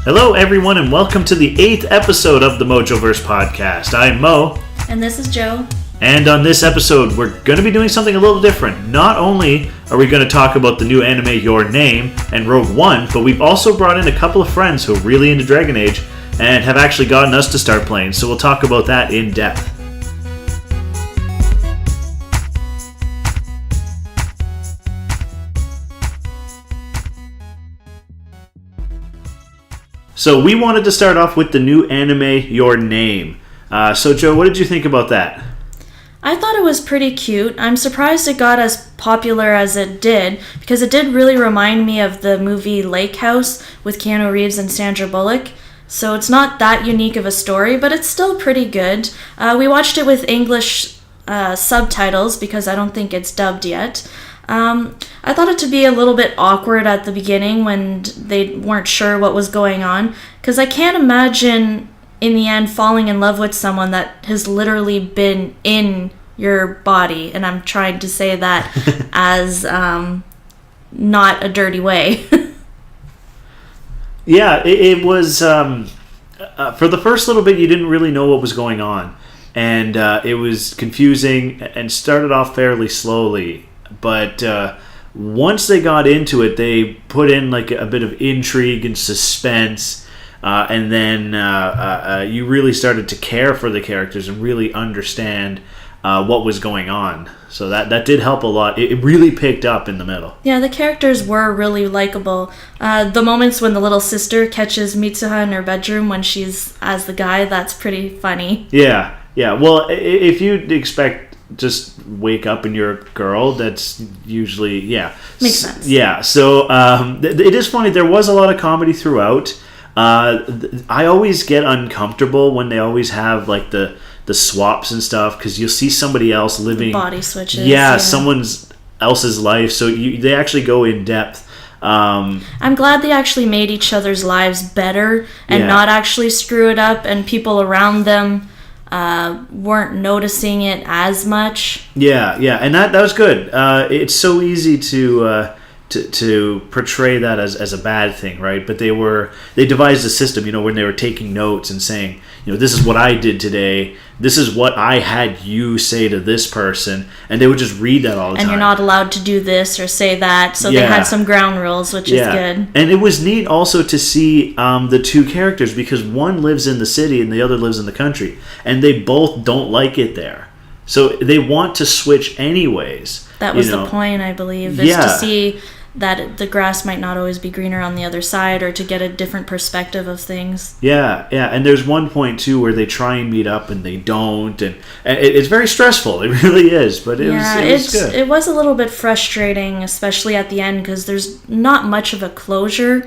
Hello, everyone, and welcome to the 8th episode of the Mojoverse Podcast. I'm Mo. And this is Joe. And on this episode, we're going to be doing something a little different. Not only are we going to talk about the new anime Your Name and Rogue One, but we've also brought in a couple of friends who are really into Dragon Age and have actually gotten us to start playing, so we'll talk about that in depth. So we wanted to start off with the new anime Your Name. So Joe, what did you think about that? I thought it was pretty cute. I'm surprised it got as popular as it did, because it did really remind me of the movie Lake House with Keanu Reeves and Sandra Bullock. So it's not that unique of a story, but it's still pretty good. We watched it with English subtitles because I don't think it's dubbed yet. I thought it to be a little bit awkward at the beginning when they weren't sure what was going on, because I can't imagine in the end falling in love with someone that has literally been in your body, and I'm trying to say that as not a dirty way. Yeah, it was for the first little bit you didn't really know what was going on, and it was confusing and started off fairly slowly. But once they got into it, they put in like a bit of intrigue and suspense, and then you really started to care for the characters and really understand what was going on. So that did help a lot. It really picked up in the middle. Yeah, the characters were really likable. The moments when the little sister catches Mitsuha in her bedroom when she's as the guy, that's pretty funny. Yeah. Well, if you'd expect just wake up and you're a girl, that's usually makes sense. So it is funny. There was a lot of comedy throughout. I always get uncomfortable when they always have like the swaps and stuff, because you'll see somebody else living body switches, someone else's life, so they actually go in depth. I'm glad they actually made each other's lives better and not actually screw it up, and people around them weren't noticing it as much. And that was good. It's so easy to portray that as a bad thing, right? But they devised a system, when they were taking notes and saying, this is what I did today, this is what I had you say to this person, and they would just read that all the time. And you're not allowed to do this or say that, so they had some ground rules, which is good. And it was neat also to see the two characters, because one lives in the city and the other lives in the country, and they both don't like it there. So they want to switch anyways. That was the point, I believe, is to see that the grass might not always be greener on the other side, or to get a different perspective of things. Yeah, and there's one point too where they try and meet up and they don't, and it's very stressful. It really is, but it was good. It was a little bit frustrating, especially at the end, because there's not much of a closure,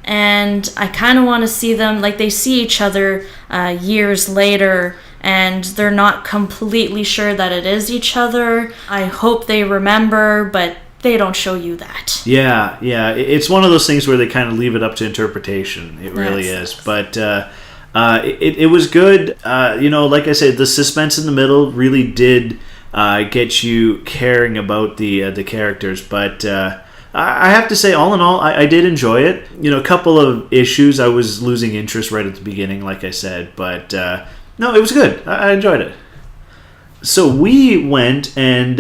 and I kind of want to see them, like, they see each other years later, and they're not completely sure that it is each other. I hope they remember, but they don't show you that. Yeah. It's one of those things where they kind of leave it up to interpretation. It really is. But it was good. Like I said, the suspense in the middle really did get you caring about the characters. But I have to say, all in all, I did enjoy it. A couple of issues, I was losing interest right at the beginning, like I said. But no, it was good. I enjoyed it. So we went and,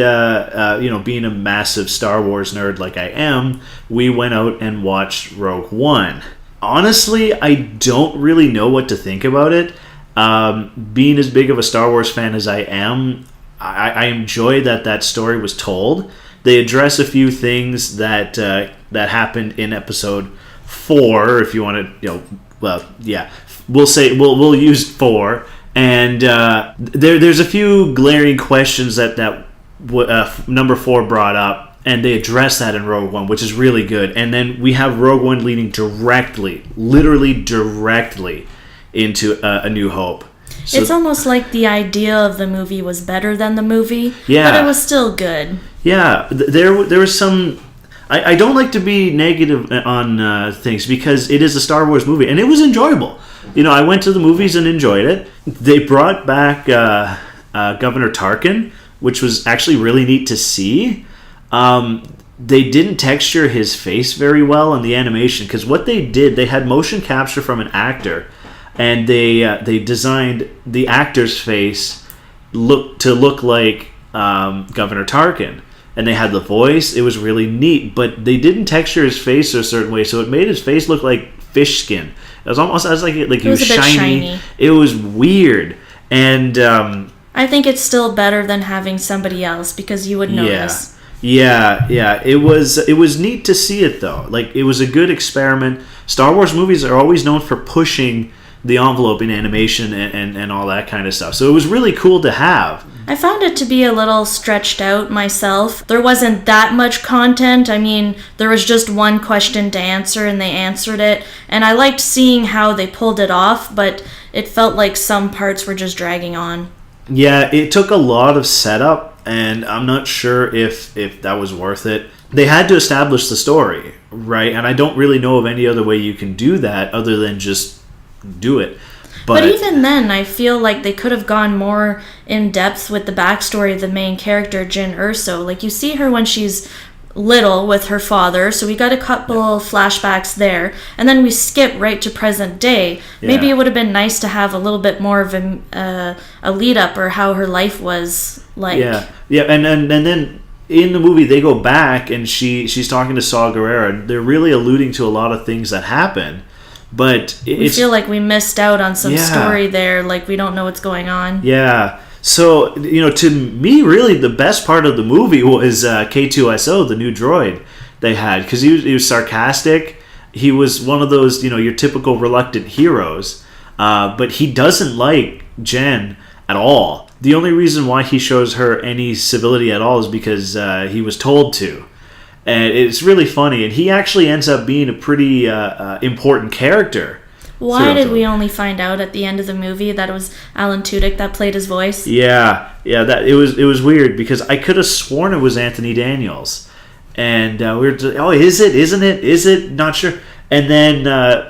being a massive Star Wars nerd like I am, we went out and watched Rogue One. Honestly, I don't really know what to think about it. Being as big of a Star Wars fan as I am, I enjoy that story was told. They address a few things that happened in Episode 4, if you want to, we'll use 4. And there's a few glaring questions that number 4 brought up, and they address that in Rogue One, which is really good. And then we have Rogue One leading literally directly into A New Hope. So, it's almost like the idea of the movie was better than the movie, but it was still good. Yeah, there was some... I don't like to be negative on things, because it is a Star Wars movie, and it was enjoyable. I went to the movies and enjoyed it. They brought back Governor Tarkin, which was actually really neat to see. they didn't texture his face very well in the animation, because what they did, they had motion capture from an actor, and they designed the actor's face look like Governor Tarkin, and they had the voice. It was really neat, but they didn't texture his face a certain way, so it made his face look like fish skin. It was almost as like he was shiny. It was weird, and I think it's still better than having somebody else, because you would notice. Yeah. It was neat to see it, though. Like, it was a good experiment. Star Wars movies are always known for pushing the envelope in animation and all that kind of stuff. So it was really cool to have. I found it to be a little stretched out myself. There wasn't that much content. I mean, there was just one question to answer, and they answered it. And I liked seeing how they pulled it off, but it felt like some parts were just dragging on. Yeah, it took a lot of setup, and I'm not sure if that was worth it. They had to establish the story, right? And I don't really know of any other way you can do that other than just do it. But even then, I feel like they could have gone more in depth with the backstory of the main character, Jyn Erso. Like, you see her when she's little with her father, so we got a couple flashbacks there, and then we skip right to present day. Maybe it would have been nice to have a little bit more of a lead up, or how her life was like. And then in the movie they go back, and she's talking to Saw Gerrera, and they're really alluding to a lot of things that happen, but we feel like we missed out on some story there, like we don't know what's going on. So, to me, really, the best part of the movie was K2SO, the new droid they had, because he was sarcastic. He was one of those, your typical reluctant heroes, but he doesn't like Jen at all. The only reason why he shows her any civility at all is because he was told to. And it's really funny, and he actually ends up being a pretty important character. Why did we only find out at the end of the movie that it was Alan Tudyk that played his voice? Yeah, that it was weird, because I could have sworn it was Anthony Daniels, and we were just, is it? Isn't it? Is it? Not sure. And then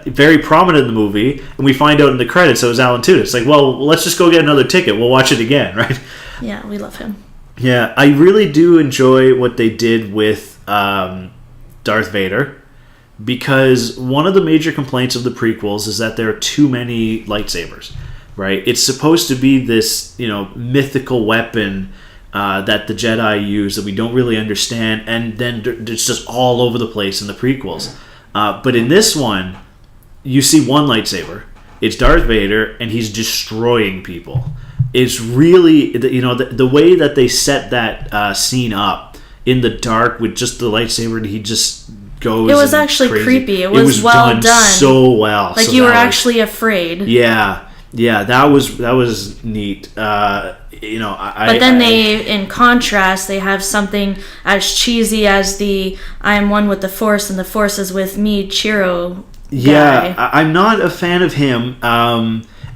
very prominent in the movie, and we find out in the credits it was Alan Tudyk. It's like, well, let's just go get another ticket. We'll watch it again, right? Yeah, we love him. Yeah, I really do enjoy what they did with Darth Vader, because one of the major complaints of the prequels is that there are too many lightsabers, right? It's supposed to be this, mythical weapon that the Jedi use that we don't really understand, and then it's just all over the place in the prequels. But in this one, you see one lightsaber. It's Darth Vader, and he's destroying people. It's really, the way that they set that scene up in the dark with just the lightsaber, and he just goes. It was actually crazy. Creepy. It was well done. So well. Like, you were actually afraid. Yeah, that was neat. But then in contrast, they have something as cheesy as the "I am one with the Force, and the Force is with me" Chiro guy. I'm not a fan of him.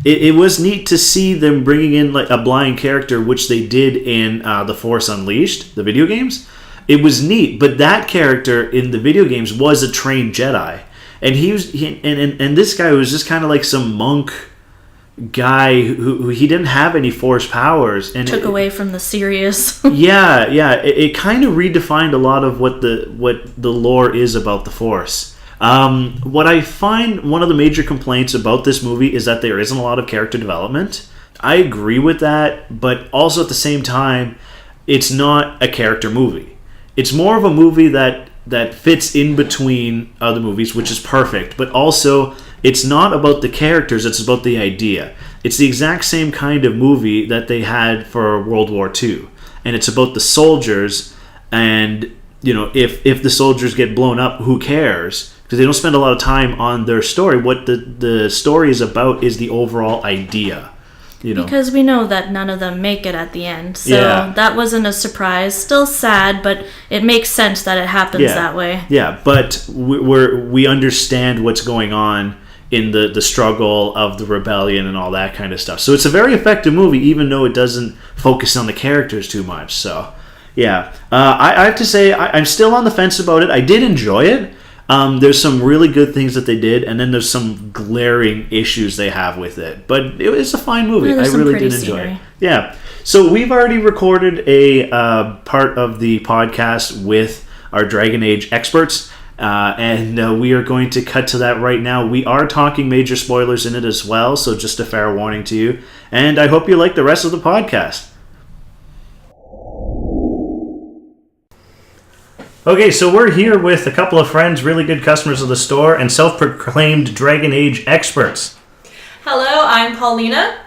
It was neat to see them bringing in like a blind character, which they did in The Force Unleashed, the video games. It was neat, but that character in the video games was a trained Jedi, and and this guy was just kind of like some monk guy who he didn't have any Force powers, and took away from the serious. It kind of redefined a lot of what the lore is about the Force. What I find one of the major complaints about this movie is that there isn't a lot of character development. I agree with that, but also at the same time, it's not a character movie. It's more of a movie that fits in between other movies, which is perfect, but also it's not about the characters, it's about the idea. It's the exact same kind of movie that they had for World War II, and it's about the soldiers, and if the soldiers get blown up, who cares? Because they don't spend a lot of time on their story. What the story is about is the overall idea. Because we know that none of them make it at the end. So that wasn't a surprise. Still sad, but it makes sense that it happens that way. Yeah, but we understand what's going on in the struggle of the rebellion and all that kind of stuff. So it's a very effective movie, even though it doesn't focus on the characters too much. So, I have to say, I'm still on the fence about it. I did enjoy it. There's some really good things that they did, and then there's some glaring issues they have with it. But it was a fine movie. I really did enjoy it. Yeah. So we've already recorded a part of the podcast with our Dragon Age experts. And we are going to cut to that right now. We are talking major spoilers in it as well, so just a fair warning to you. And I hope you like the rest of the podcast. Okay, so we're here with a couple of friends, really good customers of the store, and self-proclaimed Dragon Age experts. Hello, I'm Paulina.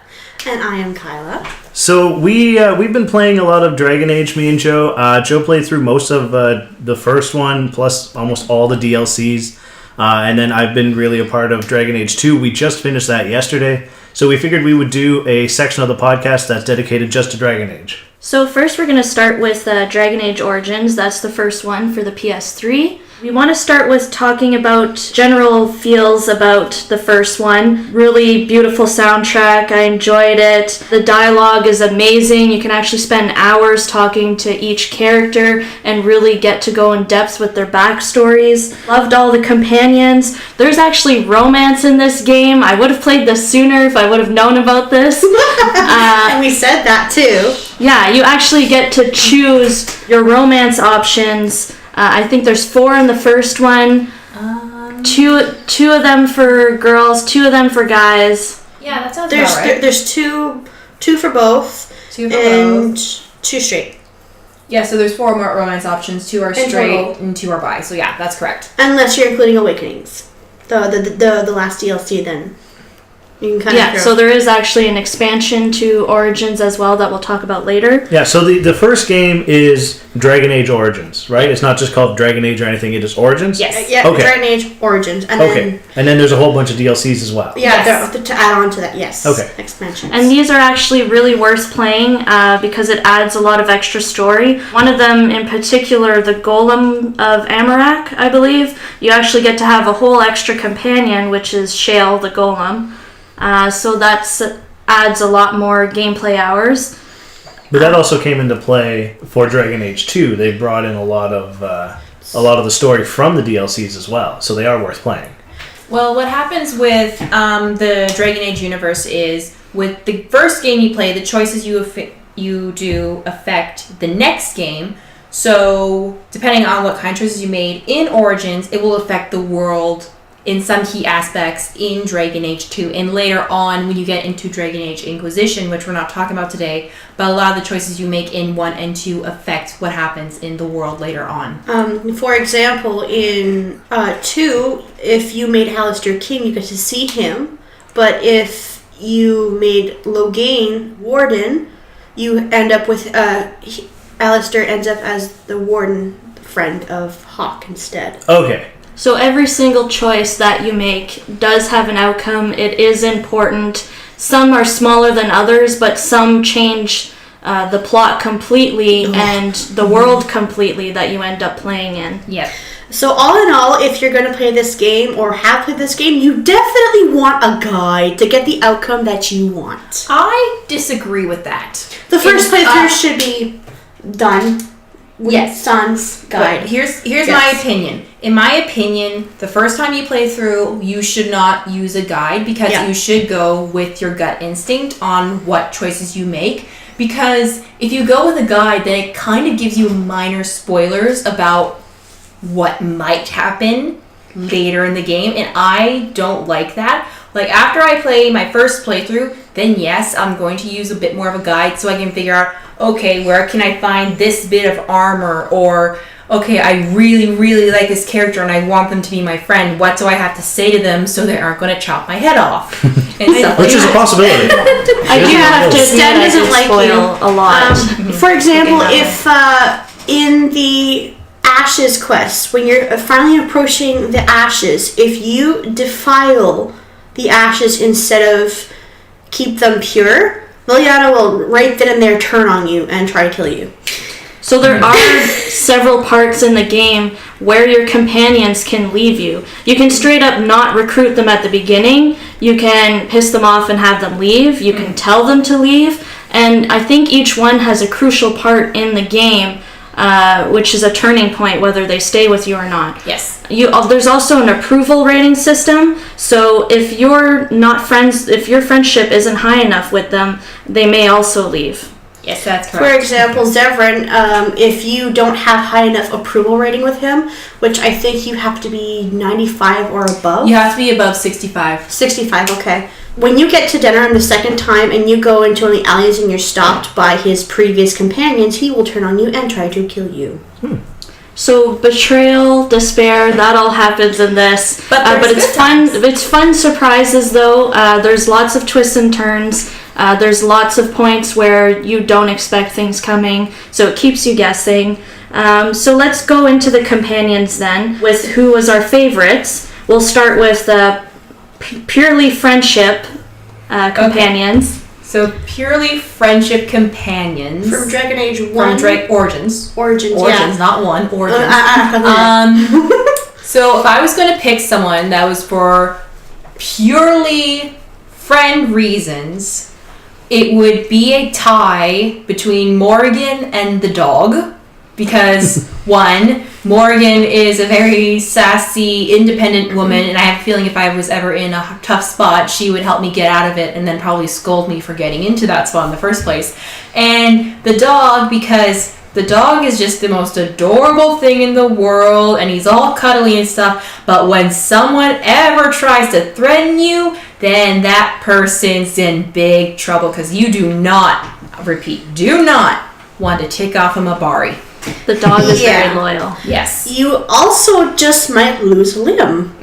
And I am Kyla. So we've been playing a lot of Dragon Age, me and Joe. Joe played through most of the first one, plus almost all the DLCs. And then I've been really a part of Dragon Age 2. We just finished that yesterday. So we figured we would do a section of the podcast that's dedicated just to Dragon Age. So first we're going to start with Dragon Age Origins. That's the first one for the PS3. We want to start with talking about general feels about the first one. Really beautiful soundtrack. I enjoyed it. The dialogue is amazing. You can actually spend hours talking to each character and really get to go in depth with their backstories. Loved all the companions. There's actually romance in this game. I would have played this sooner if I would have known about this. And we said that too. Yeah, you actually get to choose your romance options. I think there's 4 in the first one. Two of them for girls, 2 of them for guys. Yeah, that sounds about right. There's two for both. 2 for and both. 2 straight. Yeah, so there's 4 more romance options. 2 are And straight total. and 2 are bi. So yeah, that's correct. Unless you're including Awakenings. The last DLC then. You can kind of So there is actually an expansion to Origins as well that we'll talk about later. Yeah, so the first game is Dragon Age Origins, right? It's not just called Dragon Age or anything, it is Origins? Yes. Yeah, Okay. Dragon Age Origins. And Okay. And then there's a whole bunch of DLCs as well. Yeah, Yes. to add on to that, yes. Okay. Expansions. And these are actually really worth playing because it adds a lot of extra story. One of them in particular, the Golem of Amarak, I believe. You actually get to have a whole extra companion, which is Shale the Golem. So that adds a lot more gameplay hours. But that also came into play for Dragon Age 2. They brought in a lot of the story from the DLCs as well, so they are worth playing. Well, what happens with the Dragon Age universe is with the first game you play, the choices you do affect the next game. So depending on what kind of choices you made in Origins, it will affect the world in some key aspects in Dragon Age 2, and later on when you get into Dragon Age Inquisition, which we're not talking about today, but a lot of the choices you make in 1 and 2 affect what happens in the world later on. For example, in 2, if you made Alistair King, you get to see him, but if you made Loghain Warden, you end up with Alistair ends up as the Warden friend of Hawke instead. Okay. So every single choice that you make does have an outcome. It is important. Some are smaller than others, but some change the plot completely and the world completely that you end up playing in. Yep. So all in all, if you're going to play this game or have played this game, you definitely want a guide to get the outcome that you want. I disagree with that. The first playthrough should be done with Yes. Son's guide. But here's my opinion. In my opinion, the first time you play through, you should not use a guide because you should go with your gut instinct on what choices you make. Because if you go with a guide, then it kind of gives you minor spoilers about what might happen later in the game, and I don't like that. Like, after I play my first playthrough, then yes, I'm going to use a bit more of a guide so I can figure out, okay, where can I find this bit of armor, or okay, I really, really like this character and I want them to be my friend. What do I have to say to them so they aren't going to chop my head off? And stuff Which is a possibility. I do have to admit Stan I doesn't do like spoil a lot. For example, if in the Ashes quest, when you're finally approaching the Ashes, if you defile the Ashes instead of keep them pure, Liliana will right then and there turn on you and try to kill you. So there are several parts in the game where your companions can leave you. You can straight up not recruit them at the beginning. You can piss them off and have them leave. You can tell them to leave. And I think each one has a crucial part in the game, which is a turning point whether they stay with you or not. Yes. There's also an approval rating system. So if you're not friends, if your friendship isn't high enough with them, they may also leave. Yes, that's correct. For example, Zevran, if you don't have high enough approval rating with him, which I think you have to be 95 or above. You have to be above 65. 65, okay. When you get to Denerim the second time and you go into one of the alleys and you're stopped by his previous companions, he will turn on you and try to kill you. So betrayal, despair, that all happens in this. But it's fun. It's fun surprises though. There's lots of twists and turns. There's lots of points where you don't expect things coming, so it keeps you guessing. So let's go into the companions then, with who was our favorites. We'll start with purely friendship companions. Okay. So purely friendship companions. From Dragon Age 1. From Origins, yeah. not 1. Origins. So if I was going to pick someone that was for purely friend reasons, it would be a tie between Morgan and the dog. Because, one, Morgan is a very sassy, independent woman, and I have a feeling if I was ever in a tough spot, she would help me get out of it and then probably scold me for getting into that spot in the first place. And the dog, because the dog is just the most adorable thing in the world, and he's all cuddly and stuff, but when someone ever tries to threaten you, then that person's in big trouble, because you do not want to tick off a Mabari. The dog is very loyal. Yes. You also just might lose a limb.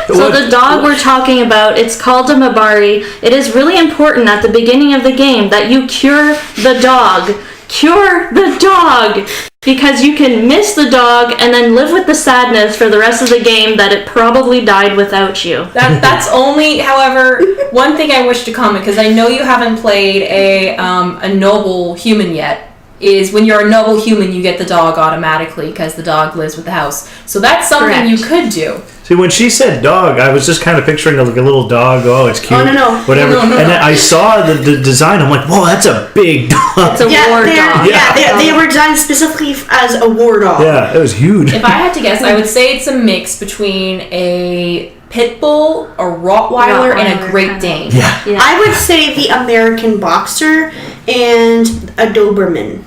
So the dog we're talking about, it's called a Mabari. It is really important at the beginning of the game that you cure the dog. Cure the dog! Because you can miss the dog and then live with the sadness for the rest of the game that it probably died without you. That's only, however, one thing I wish to comment, because I know you haven't played a noble human yet, is when you're a noble human, you get the dog automatically because the dog lives with the house. So that's something Correct. you could do. See, when she said dog, I was just kind of picturing like a little dog. Oh, it's cute. Oh, no. Whatever. No. And then I saw the design. I'm like, whoa, that's a big dog. It's a war dog. Yeah, they were designed specifically as a war dog. Yeah, it was huge. If I had to guess, I would say it's a mix between a pit bull, a Rottweiler, and a Great Dane. Yeah. I would say the American Boxer and a Doberman.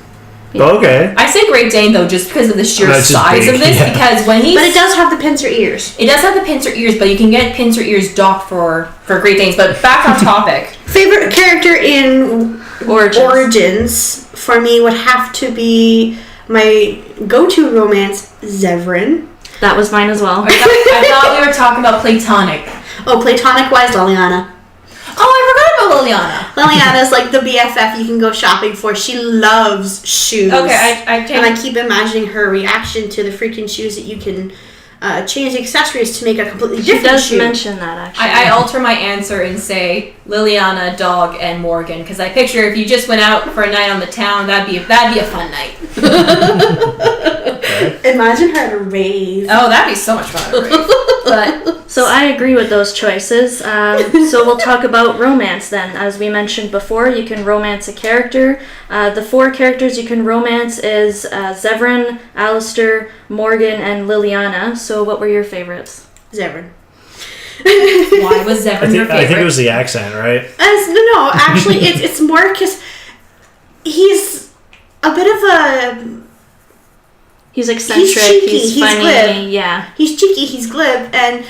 Yeah. Okay. I say Great Dane though, just because of the sheer That's just size big, of this. yeah. Because when But it does have the pincer ears. It does have the pincer ears, but you can get pincer ears docked for Great Danes. But back on topic. Favorite character in Origins for me would have to be my go-to romance, Zevran. That was mine as well. I thought we were talking about platonic. Oh, platonic-wise, Liliana. Oh, I forgot about Liliana. Liliana's like the BFF you can go shopping for. She loves shoes. Okay, And I keep imagining her reaction to the freaking shoes that you can change the accessories to make a completely different shoe. She does mention that, actually. I alter my answer and say Liliana, dog, and Morgan, because I picture if you just went out for a night on the town, that'd be a fun night. Imagine her at a rave. Oh, that'd be so much fun at a rave. But So I agree with those choices. So we'll talk about romance then. As we mentioned before, you can romance a character. The 4 characters you can romance is Zevran, Alistair, Morgan, and Liliana. So what were your favorites? Zevran. why was Zevran your favorite? I think it was the accent, right? No, actually, it's more because he's a bit of a... He's eccentric, he's funny, glib. yeah. He's cheeky, he's glib, and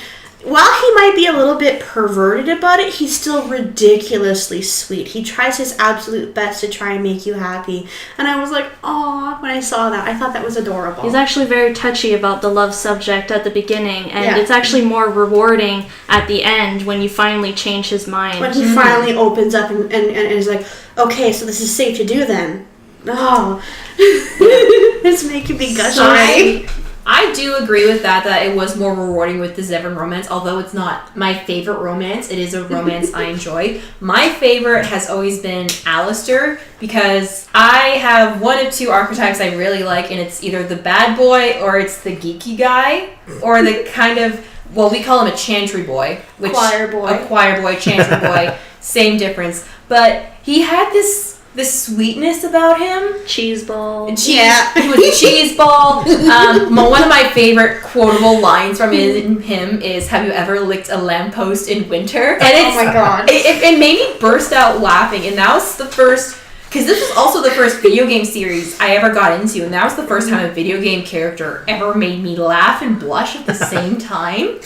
while he might be a little bit perverted about it, he's still ridiculously sweet. He tries his absolute best to try and make you happy. And I was like, aw, when I saw that. I thought that was adorable. He's actually very touchy about the love subject at the beginning, and Yeah. it's actually more rewarding at the end when you finally change his mind. When he finally opens up and is like, okay, so this is safe to do then. Oh, it's making me gush already. I do agree with that it was more rewarding with the Zevran romance, although it's not my favorite romance. It is a romance I enjoy. My favorite has always been Alistair, because I have one of 2 archetypes I really like, and it's either the bad boy or it's the geeky guy, or the kind of, well, we call him a chantry boy. Choir boy. A choir boy, chantry boy, same difference. But he had this the sweetness about him. Cheese ball. He was a cheese ball. One of my favorite quotable lines from him is, "Have you ever licked a lamppost in winter?" And oh my god. It made me burst out laughing, and that was the first, because this was also the first video game series I ever got into, and that was the first time a video game character ever made me laugh and blush at the same time.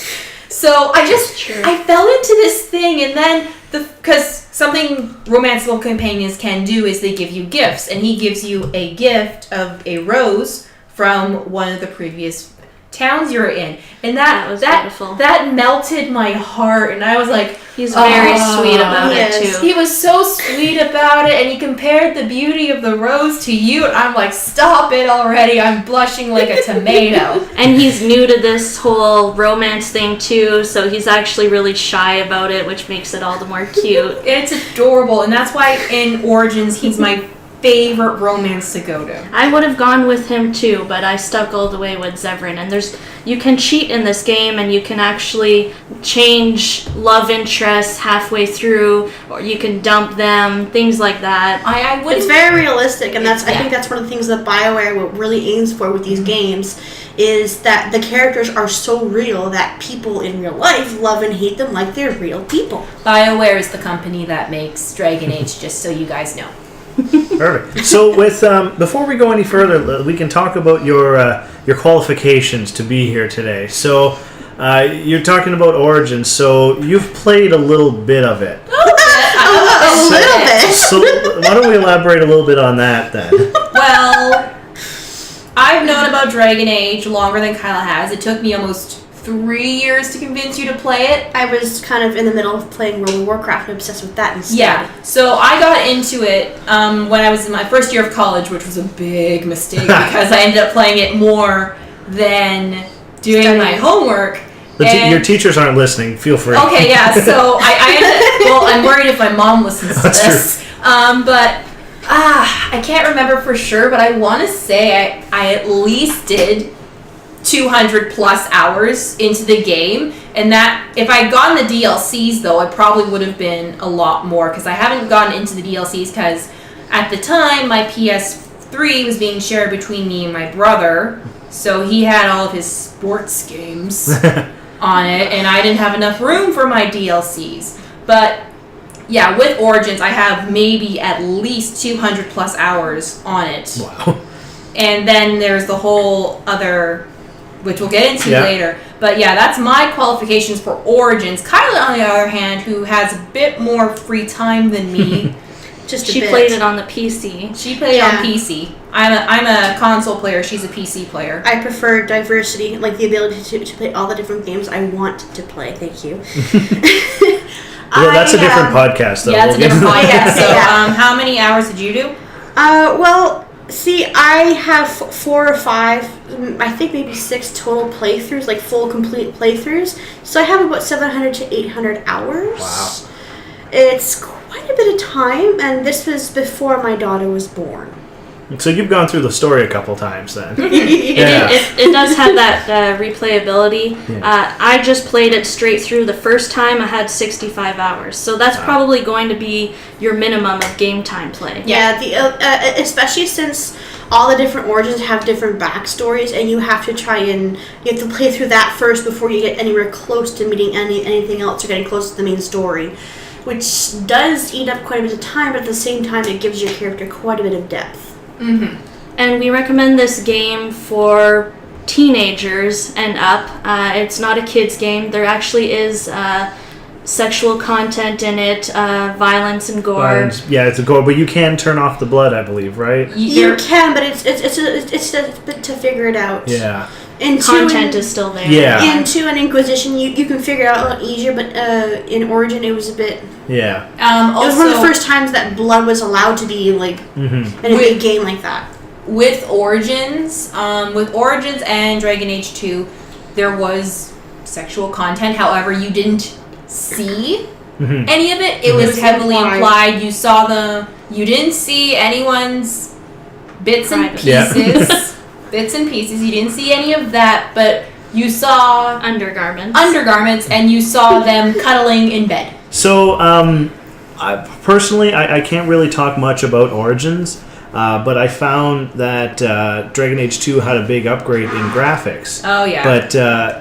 So I fell into this thing, and then because something romantical companions can do is they give you gifts, and he gives you a gift of a rose from one of the previous towns you're in, and that was beautiful. That melted my heart, and I was like, he's very sweet about it too. He was so sweet about it, and he compared the beauty of the rose to you, and I'm like, stop it already, I'm blushing like a tomato. And he's new to this whole romance thing too, so he's actually really shy about it, which makes it all the more cute. It's adorable, and that's why in Origins he's my favorite romance to go to. I would have gone with him too, but I stuck all the way with Zevran. And you can cheat in this game, and you can actually change love interests halfway through, or you can dump them, things like that. It's very realistic, and I think that's one of the things that BioWare really aims for with these games, is that the characters are so real that people in real life love and hate them like they're real people. BioWare is the company that makes Dragon Age, just so you guys know. Perfect. So, with before we go any further, we can talk about your qualifications to be here today. So, you're talking about Origins. So, you've played a little bit of it. A little bit. So, why don't we elaborate a little bit on that then? Well, I've known about Dragon Age longer than Kyla has. It took me almost 3 years to convince you to play it. I was kind of in the middle of playing World of Warcraft and obsessed with that instead. Yeah, so I got into it when I was in my first year of college, which was a big mistake because I ended up playing it more than doing my homework. Your teachers aren't listening. Feel free. Okay, yeah, so I ended up, I'm worried if my mom listens to this. But I can't remember for sure, but I want to say I at least did 200 plus hours into the game, and that if I'd gotten the DLCs though, I probably would have been a lot more, because I haven't gotten into the DLCs because at the time my PS3 was being shared between me and my brother, so he had all of his sports games on it, and I didn't have enough room for my DLCs. But yeah, with Origins I have maybe at least 200 plus hours on it. Wow. And then there's the whole other, which we'll get into later. But yeah, that's my qualifications for Origins. Kyla, on the other hand, who has a bit more free time than me. She played it on the PC. She played it on PC. I'm a console player. She's a PC player. I prefer diversity, like the ability to play all the different games I want to play. Thank you. Well, that's a different podcast, though. Yeah, it's a different podcast. So, how many hours did you do? Well, see, I have 4 or 5, I think maybe 6 total playthroughs, like full complete playthroughs. So I have about 700 to 800 hours. Wow. It's quite a bit of time, and this was before my daughter was born. So you've gone through the story a couple times then. It does have that replayability. Yeah. I just played it straight through. The first time I had 65 hours. So that's probably going to be your minimum of game time play. Yeah, especially since all the different Origins have different backstories, and you have to play through that first before you get anywhere close to meeting anything else or getting close to the main story, which does eat up quite a bit of time, but at the same time it gives your character quite a bit of depth. Mm-hmm. And we recommend this game for teenagers and up. It's not a kid's game. There actually is sexual content in it, violence and gore. Yeah, it's a gore, but you can turn off the blood, I believe, right? You can, but it's a bit to figure it out. Yeah. Content is still there. Yeah. Into an Inquisition, you can figure it out a lot easier, but in Origin, it was a bit. Yeah. It was one of the first times that blood was allowed to be in a big game like that. With Origins and Dragon Age 2, there was sexual content. However, you didn't see any of it. It was heavily implied. You saw you didn't see anyone's bits and pieces. Bits and pieces. You didn't see any of that, but you saw undergarments, and you saw them cuddling in bed. So, Personally, I can't really talk much about Origins, but I found that Dragon Age 2 had a big upgrade in graphics. Oh, yeah.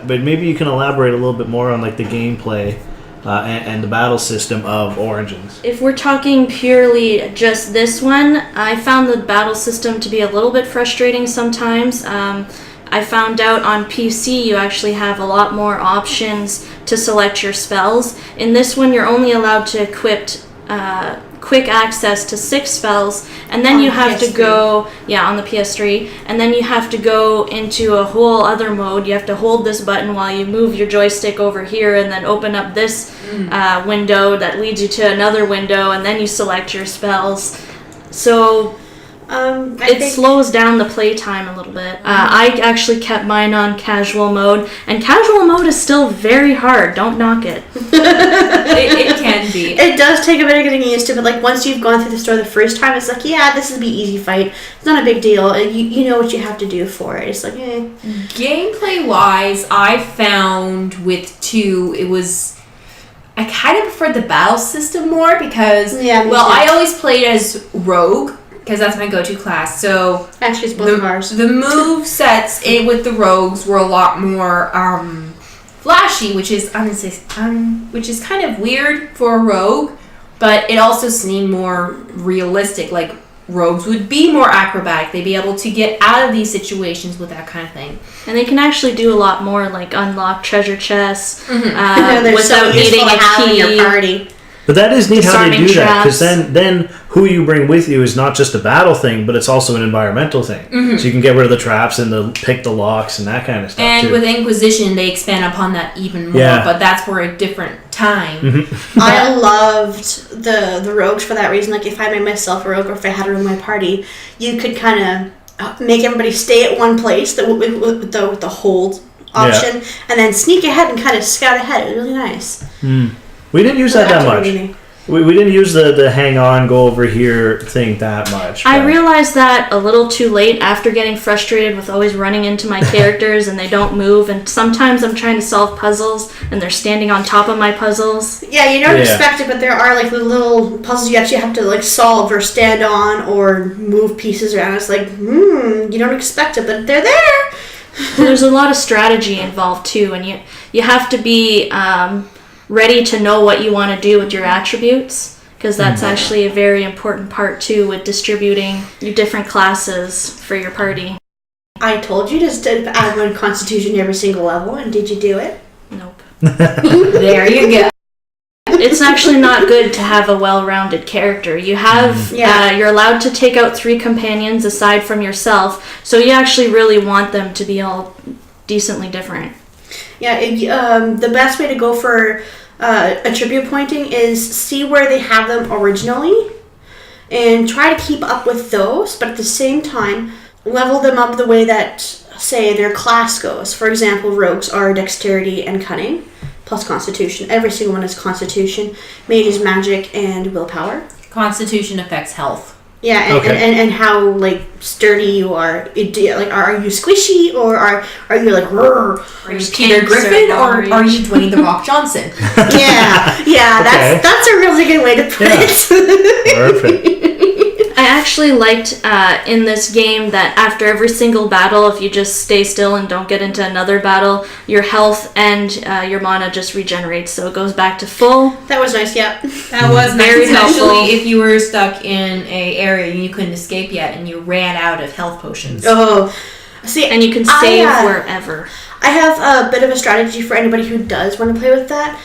But maybe you can elaborate a little bit more on like the gameplay and the battle system of Origins. If we're talking purely just this one, I found the battle system to be a little bit frustrating sometimes. I found out on PC you actually have a lot more options to select your spells. In this one, you're only allowed to equip quick access to 6 spells, and then you have to go on the PS3, and then you have to go into a whole other mode. You have to hold this button while you move your joystick over here, and then open up this window that leads you to another window, and then you select your spells. So it slows down the playtime a little bit. I actually kept mine on casual mode, and casual mode is still very hard. Don't knock it. It can be. It does take a bit of getting used to, but like once you've gone through the store the first time, it's like, yeah, this is be easy fight. It's not a big deal. You know what you have to do for it. It's like, eh. Gameplay wise, I found with 2, I kind of preferred the battle system more because, I always played as Rogue, because that's my go-to class. So actually, it's both of ours. The move sets with the rogues were a lot more flashy, which is kind of weird for a rogue, but it also seemed more realistic. Like rogues would be more acrobatic; they'd be able to get out of these situations with that kind of thing. And they can actually do a lot more, like unlock treasure chests They're without needing a key. In your party. But that is neat how they do that, because traps. then who you bring with you is not just a battle thing, but it's also an environmental thing. Mm-hmm. So you can get rid of the traps and pick the locks and that kind of stuff. And too. with Inquisition, they expand upon that even more, but that's for a different time. Mm-hmm. I loved the rogues for that reason. Like if I made myself a rogue, or if I had her in my party, you could kind of make everybody stay at one place with the hold option, and then sneak ahead and kind of scout ahead. It was really nice. We didn't use that much. We didn't use the hang on, go over here thing that much. I realized that a little too late after getting frustrated with always running into my characters and they don't move, and sometimes I'm trying to solve puzzles and they're standing on top of my puzzles. Yeah, you don't expect it, but there are like the little puzzles you actually have to like solve or stand on or move pieces around. It's like, you don't expect it, but they're there. Well, there's a lot of strategy involved too, and you have to be ready to know what you want to do with your attributes, because that's actually a very important part too with distributing your different classes for your party. I told you to add 1 constitution every single level, and did you do it? Nope. There you go. It's actually not good to have a well-rounded character. You have you're allowed to take out 3 companions aside from yourself, so you actually really want them to be all decently different. Yeah, the best way to go for attribute pointing is see where they have them originally and try to keep up with those, but at the same time level them up the way that, say, their class goes. For example, rogues are dexterity and cunning plus constitution. Every single one is constitution. Mage is magic and willpower. Constitution affects health. Yeah, and how like sturdy you are. Like, are you squishy, or are you like? Are you Peter Griffin, or are you Dwayne the Rock Johnson? Yeah. That's a really good way to put it. Perfect. I actually liked in this game that after every single battle, if you just stay still and don't get into another battle, your health and your mana just regenerates, so it goes back to full. That was nice, yeah. That was very nice, especially helpful. if you were stuck in a area and you couldn't escape yet and you ran out of health potions. Oh, see, and you can save wherever. I have a bit of a strategy for anybody who does want to play with that.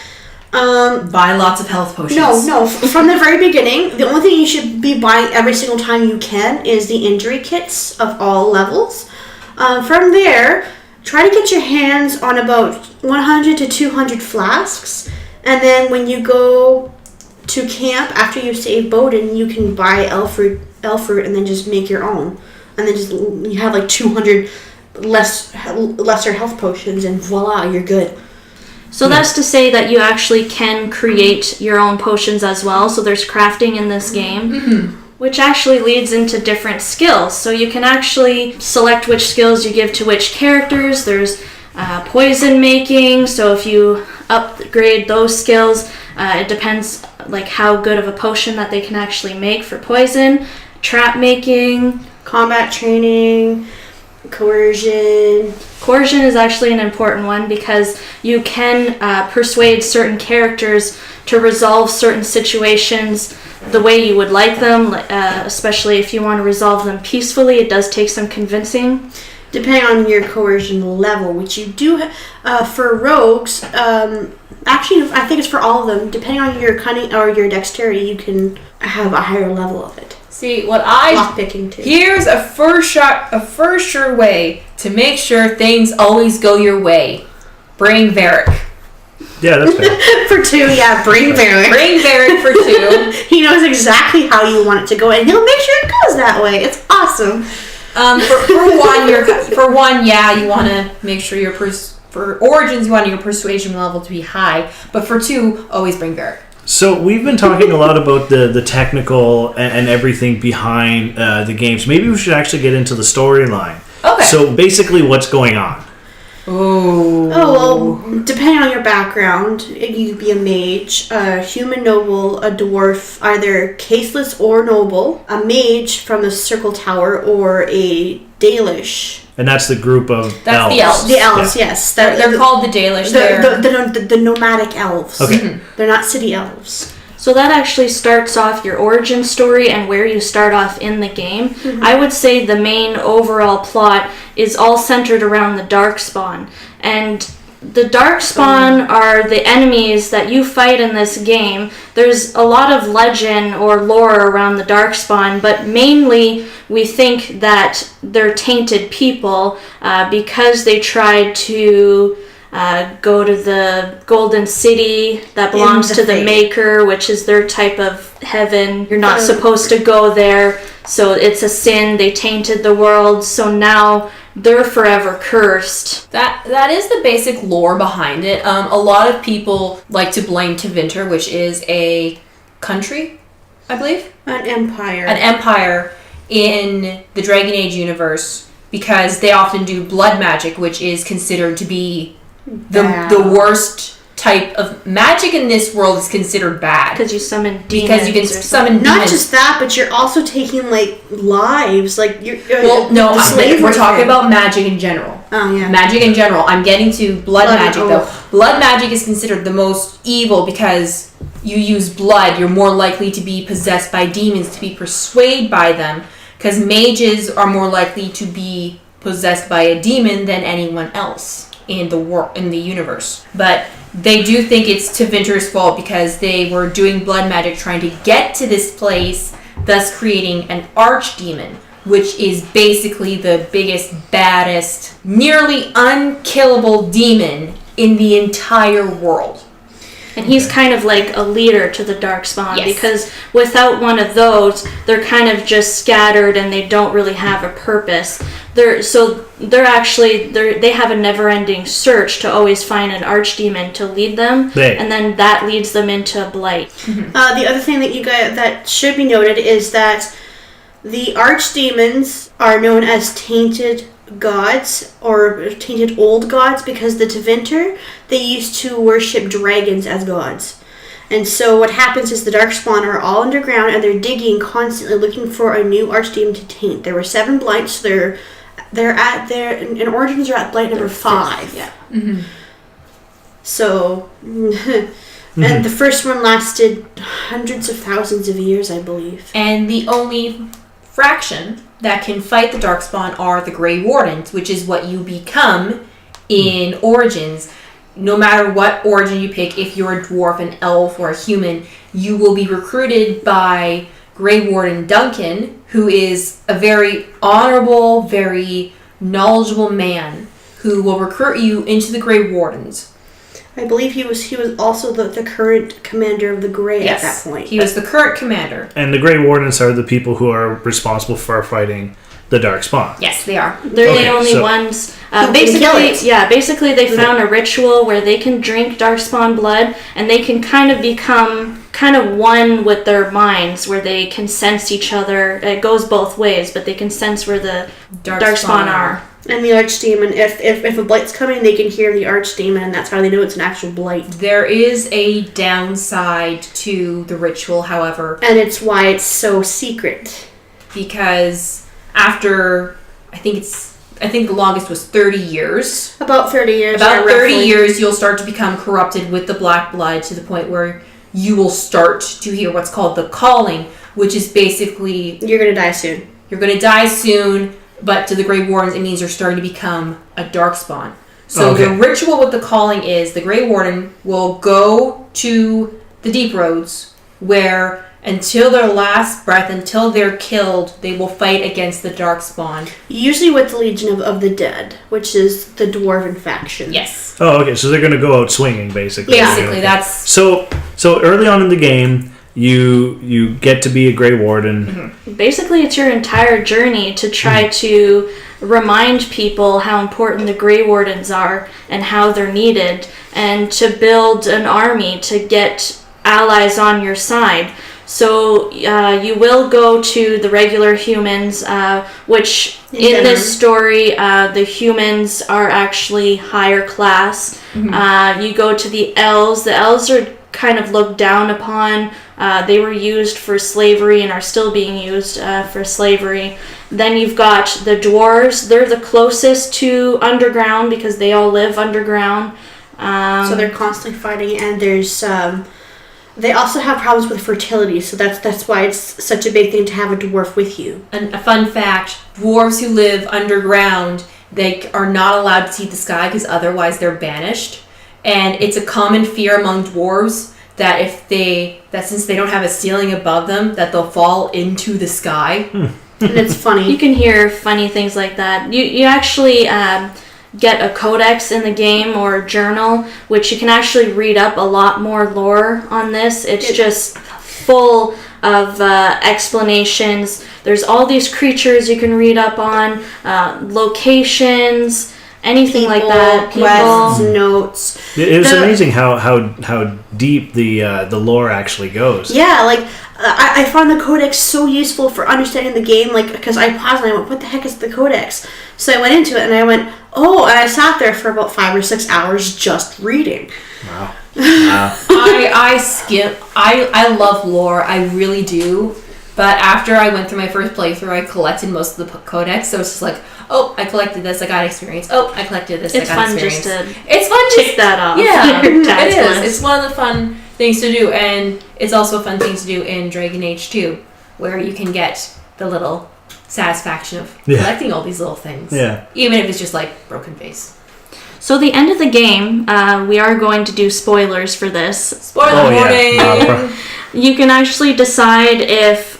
Buy lots of health potions. No. From the very beginning, the only thing you should be buying every single time you can is the injury kits of all levels. From there, try to get your hands on about 100 to 200 flasks, and then when you go to camp after you save Bowden, you can buy elf fruit, and then just make your own, and then you have like 200 lesser health potions, and voila, you're good. So that's to say that you actually can create your own potions as well. So there's crafting in this game, which actually leads into different skills. So you can actually select which skills you give to which characters. There's poison making. So if you upgrade those skills, it depends. like how good of a potion that they can actually make for poison, trap making, combat training, coercion. Coercion is actually an important one because you can persuade certain characters to resolve certain situations the way you would like them, especially if you want to resolve them peacefully. It does take some convincing. Depending on your coercion level, which you do for rogues. Actually, I think it's for all of them. Depending on your cunning or your dexterity, you can have a higher level of it. See, Lockpicking too. Here's a for sure way to make sure things always go your way. Bring Varric. Yeah, that's fair. For 2, yeah, bring Varric. Bring Varric for 2. He knows exactly how you want it to go, and he'll make sure it goes that way. It's awesome. For one, you want to make sure for Origins, you want your persuasion level to be high, but for 2, always bring Varric. So we've been talking a lot about the technical and everything behind the games. Maybe we should actually get into the storyline. Okay. So basically, what's going on? Oh, well, depending on your background, you could be a mage, a human noble, a dwarf, either caseless or noble, a mage from the Circle Tower, or a Dalish. And that's the group of elves. The elves. The elves, yes. They're called the Dalish. The nomadic elves. Okay. They're not city elves. So that actually starts off your origin story and where you start off in the game. Mm-hmm. I would say the main overall plot is all centered around the Darkspawn. And the Darkspawn are the enemies that you fight in this game. There's a lot of legend or lore around the Darkspawn, but mainly we think that they're tainted people because they tried to go to the Golden City that belongs to the Maker, which is their type of heaven. You're not supposed to go there, so it's a sin. They tainted the world, so now they're forever cursed. That is the basic lore behind it. A lot of people like to blame Tevinter, which is a country, I believe? An empire. An empire in the Dragon Age universe, because they often do blood magic, which is considered to be the worst type of magic in this world is considered bad. Because you summon demons. Because you can summon demons. Not just that, but you're also taking, like, lives. Like, you're... we're talking about magic in general. Oh, yeah. Magic in general. I'm getting to blood magic, though. Blood magic is considered the most evil because you use blood. You're more likely to be possessed by demons, to be persuaded by them. Because mages are more likely to be possessed by a demon than anyone else in the universe. But they do think it's Tevinter's fault because they were doing blood magic trying to get to this place, thus creating an archdemon, which is basically the biggest, baddest, nearly unkillable demon in the entire world. And he's kind of like a leader to the Darkspawn, yes. Because without one of those, they're kind of just scattered and they don't really have a purpose. They have a never-ending search to always find an archdemon to lead them, and then that leads them into blight. Mm-hmm. The other thing that should be noted is that the archdemons are known as tainted gods or tainted old gods because the Tevinter, they used to worship dragons as gods. And so what happens is the Darkspawn are all underground and they're digging constantly looking for a new archdemon to taint. There were 7 blights, so they're at their in Origins are at blight number 5. Yeah. Mm-hmm. So and the first one lasted hundreds of thousands of years, I believe. And the only fraction that can fight the Darkspawn are the Grey Wardens, which is what you become in Origins. No matter what origin you pick, if you're a dwarf, an elf, or a human, you will be recruited by Grey Warden Duncan, who is a very honorable, very knowledgeable man who will recruit you into the Grey Wardens. I believe he was also the current commander of the Grey at that point. He was the current commander. And the Grey Wardens are the people who are responsible for fighting the Darkspawn. Yes, they are. They're the only ones. Basically they found a ritual where they can drink Darkspawn blood and they can kind of become kind of one with their minds, where they can sense each other. It goes both ways, but they can sense where the Darkspawn are. And the Archdemon, if a blight's coming, they can hear the Archdemon, and that's how they know it's an actual blight. There is a downside to the ritual, however. And it's why it's so secret. Because after, I think the longest was 30 years. About 30 years. About 30 years, you'll start to become corrupted with the black blood to the point where you will start to hear what's called the calling, which is basically... You're going to die soon. You're going to die soon, but to the Grey Wardens, it means you're starting to become a Darkspawn. So the ritual with the calling is the Grey Warden will go to the Deep Roads, where until their last breath, until they're killed, they will fight against the Darkspawn. Usually with the Legion of the Dead, which is the Dwarven faction. Yes. Oh, okay. So they're going to go out swinging, basically. Basically, that's... So early on in the game, you get to be a Grey Warden. Mm-hmm. Basically, it's your entire journey to try to remind people how important the Grey Wardens are and how they're needed, and to build an army to get allies on your side. So you will go to the regular humans, which in this story, the humans are actually higher class. Mm-hmm. You go to the elves. The elves are kind of looked down upon. They were used for slavery and are still being used for slavery. Then you've got the dwarves. They're the closest to underground because they all live underground. So they're constantly fighting, and there's... They also have problems with fertility, so that's why it's such a big thing to have a dwarf with you. And a fun fact, dwarves who live underground, they are not allowed to see the sky because otherwise they're banished. And it's a common fear among dwarves that since they don't have a ceiling above them, that they'll fall into the sky. And it's funny. You can hear funny things like that. You actually... get a codex in the game or a journal, which you can actually read up a lot more lore on this. It's just full of explanations. There's all these creatures you can read up on, locations, anything like that. Quests, notes. It was amazing how deep the lore actually goes. Yeah, like I found the codex so useful for understanding the game, like, because I paused and I went, what the heck is the codex? So I went into it and I went, oh, and I sat there for about 5 or 6 hours just reading. Wow. I skip. I love lore, I really do. But after I went through my first playthrough, I collected most of the codex, so it's just like, oh, I collected this, I got experience. Oh, I collected this, I got experience. It's fun to tick that off. Yeah, it is. It's one of the fun things to do, and it's also a fun thing to do in Dragon Age 2, where you can get the little satisfaction of collecting all these little things. Yeah. Even if it's just like broken face. So the end of the game, we are going to do spoilers for this. Spoiler warning! Yeah. You can actually decide if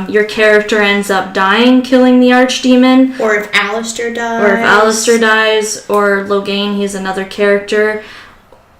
your character ends up dying, killing the Archdemon. Or if Alistair dies. Or Loghain, he's another character.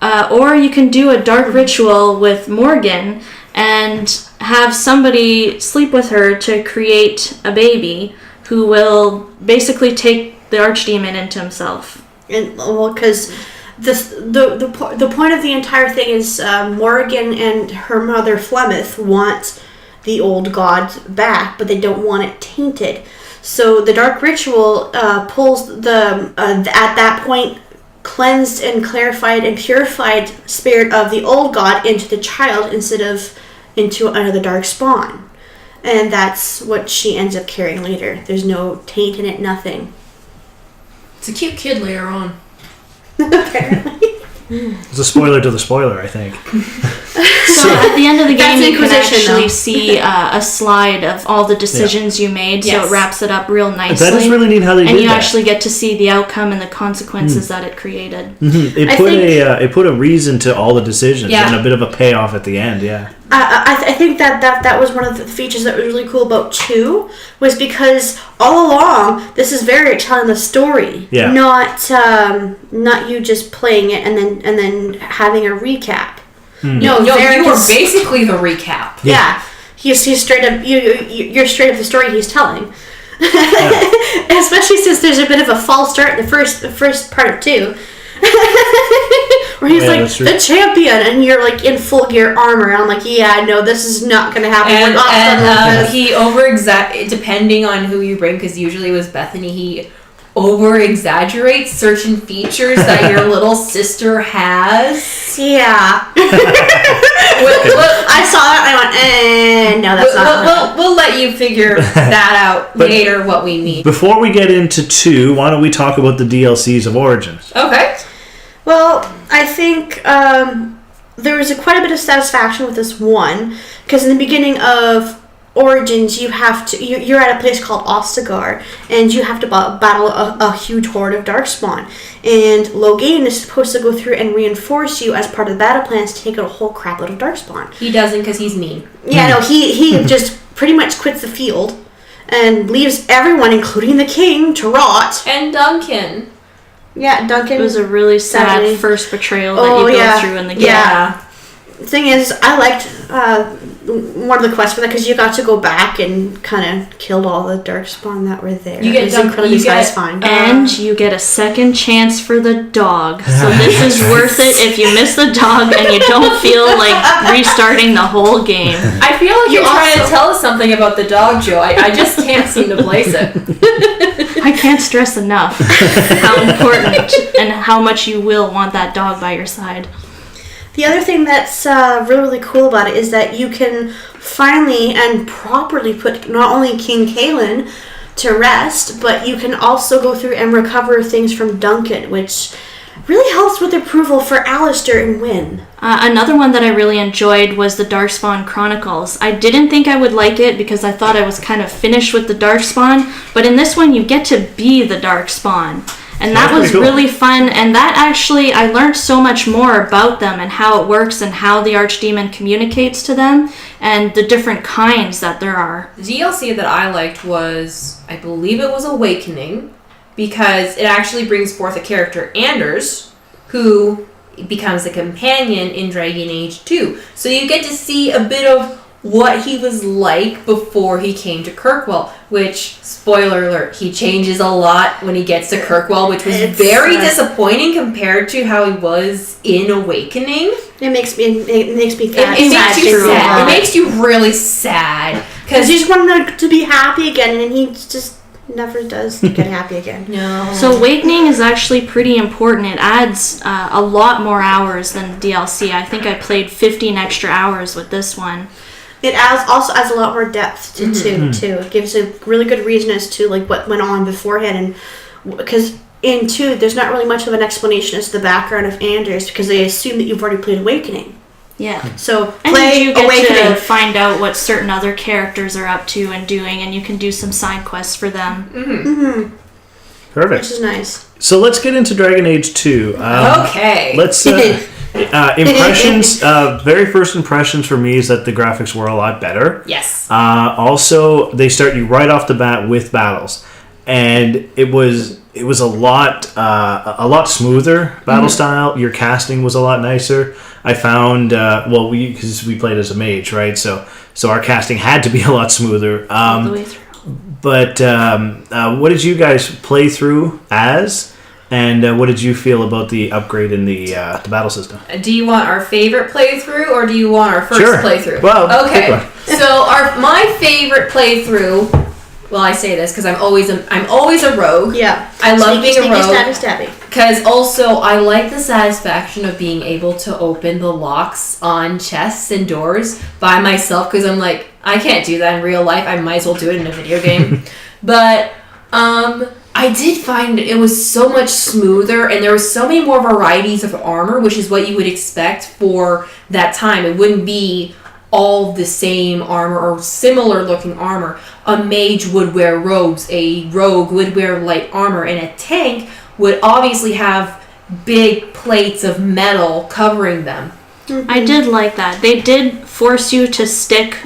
Or you can do a dark ritual with Morgan and have somebody sleep with her to create a baby who will basically take the Archdemon into himself. And because the point of the entire thing is Morgan and her mother Flemeth want the old god back, but they don't want it tainted. So the dark ritual pulls the at that point cleansed and clarified and purified spirit of the old god into the child instead of into another dark spawn. And that's what she ends up carrying later. There's no taint in it, nothing. It's a cute kid later on. Apparently. It's a spoiler to the spoiler, I think. So at the end of the game, you can actually though. see a slide of all the decisions you made, so it wraps it up real nicely. That is really neat how they did that. And you actually get to see the outcome and the consequences that it created. Mm-hmm. It put a reason to all the decisions and a bit of a payoff at the end, I think that was one of the features that was really cool about 2, was because all along this is very telling the story, not you just playing it and then having a recap. No, you were basically the recap. Yeah, he's straight up. You're straight up the story he's telling. Especially since there's a bit of a false start in the first part of 2. Where he's the champion, and you're like in full gear armor. I'm like, yeah, no, this is not going to happen. And he depending on who you bring, because usually it was Bethany, he over-exaggerates certain features that your little sister has. Yeah. I saw it, and I went, no, that's not. We'll let you figure that out later, what we mean. Before we get into 2, why don't we talk about the DLCs of Origins? Okay. Well, I think there was quite a bit of satisfaction with this one, because in the beginning of Origins, you're at a place called Ostagar, and you have to battle a huge horde of Darkspawn. And Loghain is supposed to go through and reinforce you as part of the battle plans to take out a whole crapload of Darkspawn. He doesn't because he's mean. Yeah, no, he just pretty much quits the field and leaves everyone, including the king, to rot. And Duncan. Yeah, Duncan. It was a really sad first betrayal that you go through in the game. Yeah. The thing is, I liked one of the quests for that, because you got to go back and kind of kill all the Darkspawn that were there. It was incredibly satisfying. And you get a second chance for the dog. So this is worth it if you miss the dog and you don't feel like restarting the whole game. I feel like you're trying to tell us something about the dog, Joe. I just can't seem to place it. I can't stress enough how important and how much you will want that dog by your side. The other thing that's really, really cool about it is that you can finally and properly put not only King Kaelin to rest, but you can also go through and recover things from Duncan, which really helps with approval for Alistair and Wynne. Another one that I really enjoyed was the Darkspawn Chronicles. I didn't think I would like it because I thought I was kind of finished with the Darkspawn, but in this one you get to be the Darkspawn. And that was really fun, and that actually, I learned so much more about them and how it works and how the Archdemon communicates to them and the different kinds that there are. The DLC that I liked was, I believe it was Awakening, because it actually brings forth a character, Anders, who becomes a companion in Dragon Age 2. So you get to see a bit of what he was like before he came to Kirkwall, which, spoiler alert, he changes a lot when he gets to Kirkwall, which was very disappointing compared to how he was in Awakening. It makes me sad. It makes you sad. It makes you really sad. Because you just want him to be happy again, and he just never does get happy again. No. So Awakening is actually pretty important. It adds a lot more hours than the DLC. I think I played 15 extra hours with this one. It also adds a lot more depth to too. It gives a really good reason as to like what went on beforehand, and because in 2 there's not really much of an explanation as to the background of Anders, because they assume that you've already played Awakening. Yeah. So play you get Awakening to find out what certain other characters are up to and doing, and you can do some side quests for them. Mm-hmm. Perfect. Which is nice. So let's get into Dragon Age 2. Okay. Let's impressions. Very first impressions for me is that the graphics were a lot better. Yes. Also, they start you right off the bat with battles, and it was a lot smoother battle style. Your casting was a lot nicer. I found because we played as a mage, right? So our casting had to be a lot smoother. All the way through. But what did you guys play through as? And what did you feel about the upgrade in the battle system? Do you want our favorite playthrough, or do you want our first playthrough? Well, okay. So my favorite playthrough. Well, I say this because I'm always a rogue. Yeah. I love being a rogue. Stabby. Because also I like the satisfaction of being able to open the locks on chests and doors by myself. Because I'm like, I can't do that in real life. I might as well do it in a video game. But I did find it was so much smoother, and there was so many more varieties of armor, which is what you would expect for that time. It wouldn't be all the same armor or similar looking armor. A mage would wear robes, a rogue would wear light armor, and a tank would obviously have big plates of metal covering them. Mm-hmm. I did like that. They did force you to stick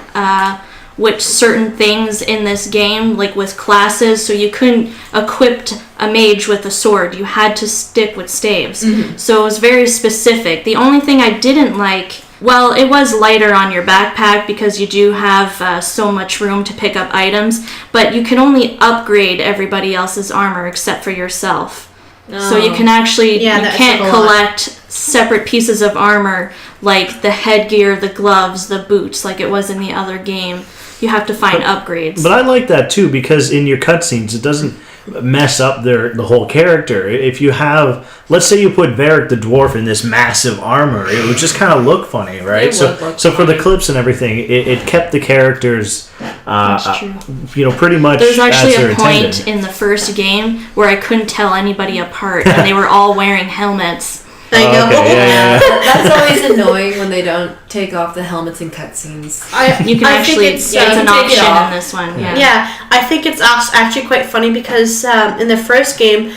with certain things in this game, like with classes, so you couldn't equip a mage with a sword. You had to stick with staves. Mm-hmm. So it was very specific. The only thing I didn't like, well, it was lighter on your backpack because you do have so much room to pick up items, but you can only upgrade everybody else's armor except for yourself. So you can actually, you can't collect separate pieces of armor, like the headgear, the gloves, the boots, like it was in the other game. You have to find upgrades. But I like that too, because in your cutscenes, it doesn't mess up the whole character. If you have, let's say you put Varric the dwarf in this massive armor, it would just kind of look funny, right? So for the clips and everything, it kept the characters, pretty much. There's actually as a point in the first game where I couldn't tell anybody apart, and they were all wearing helmets. I know. Okay. Yeah. That's always annoying when they don't take off the helmets in cutscenes. You can actually, it's an option in this one. Yeah, I think it's actually quite funny because in the first game,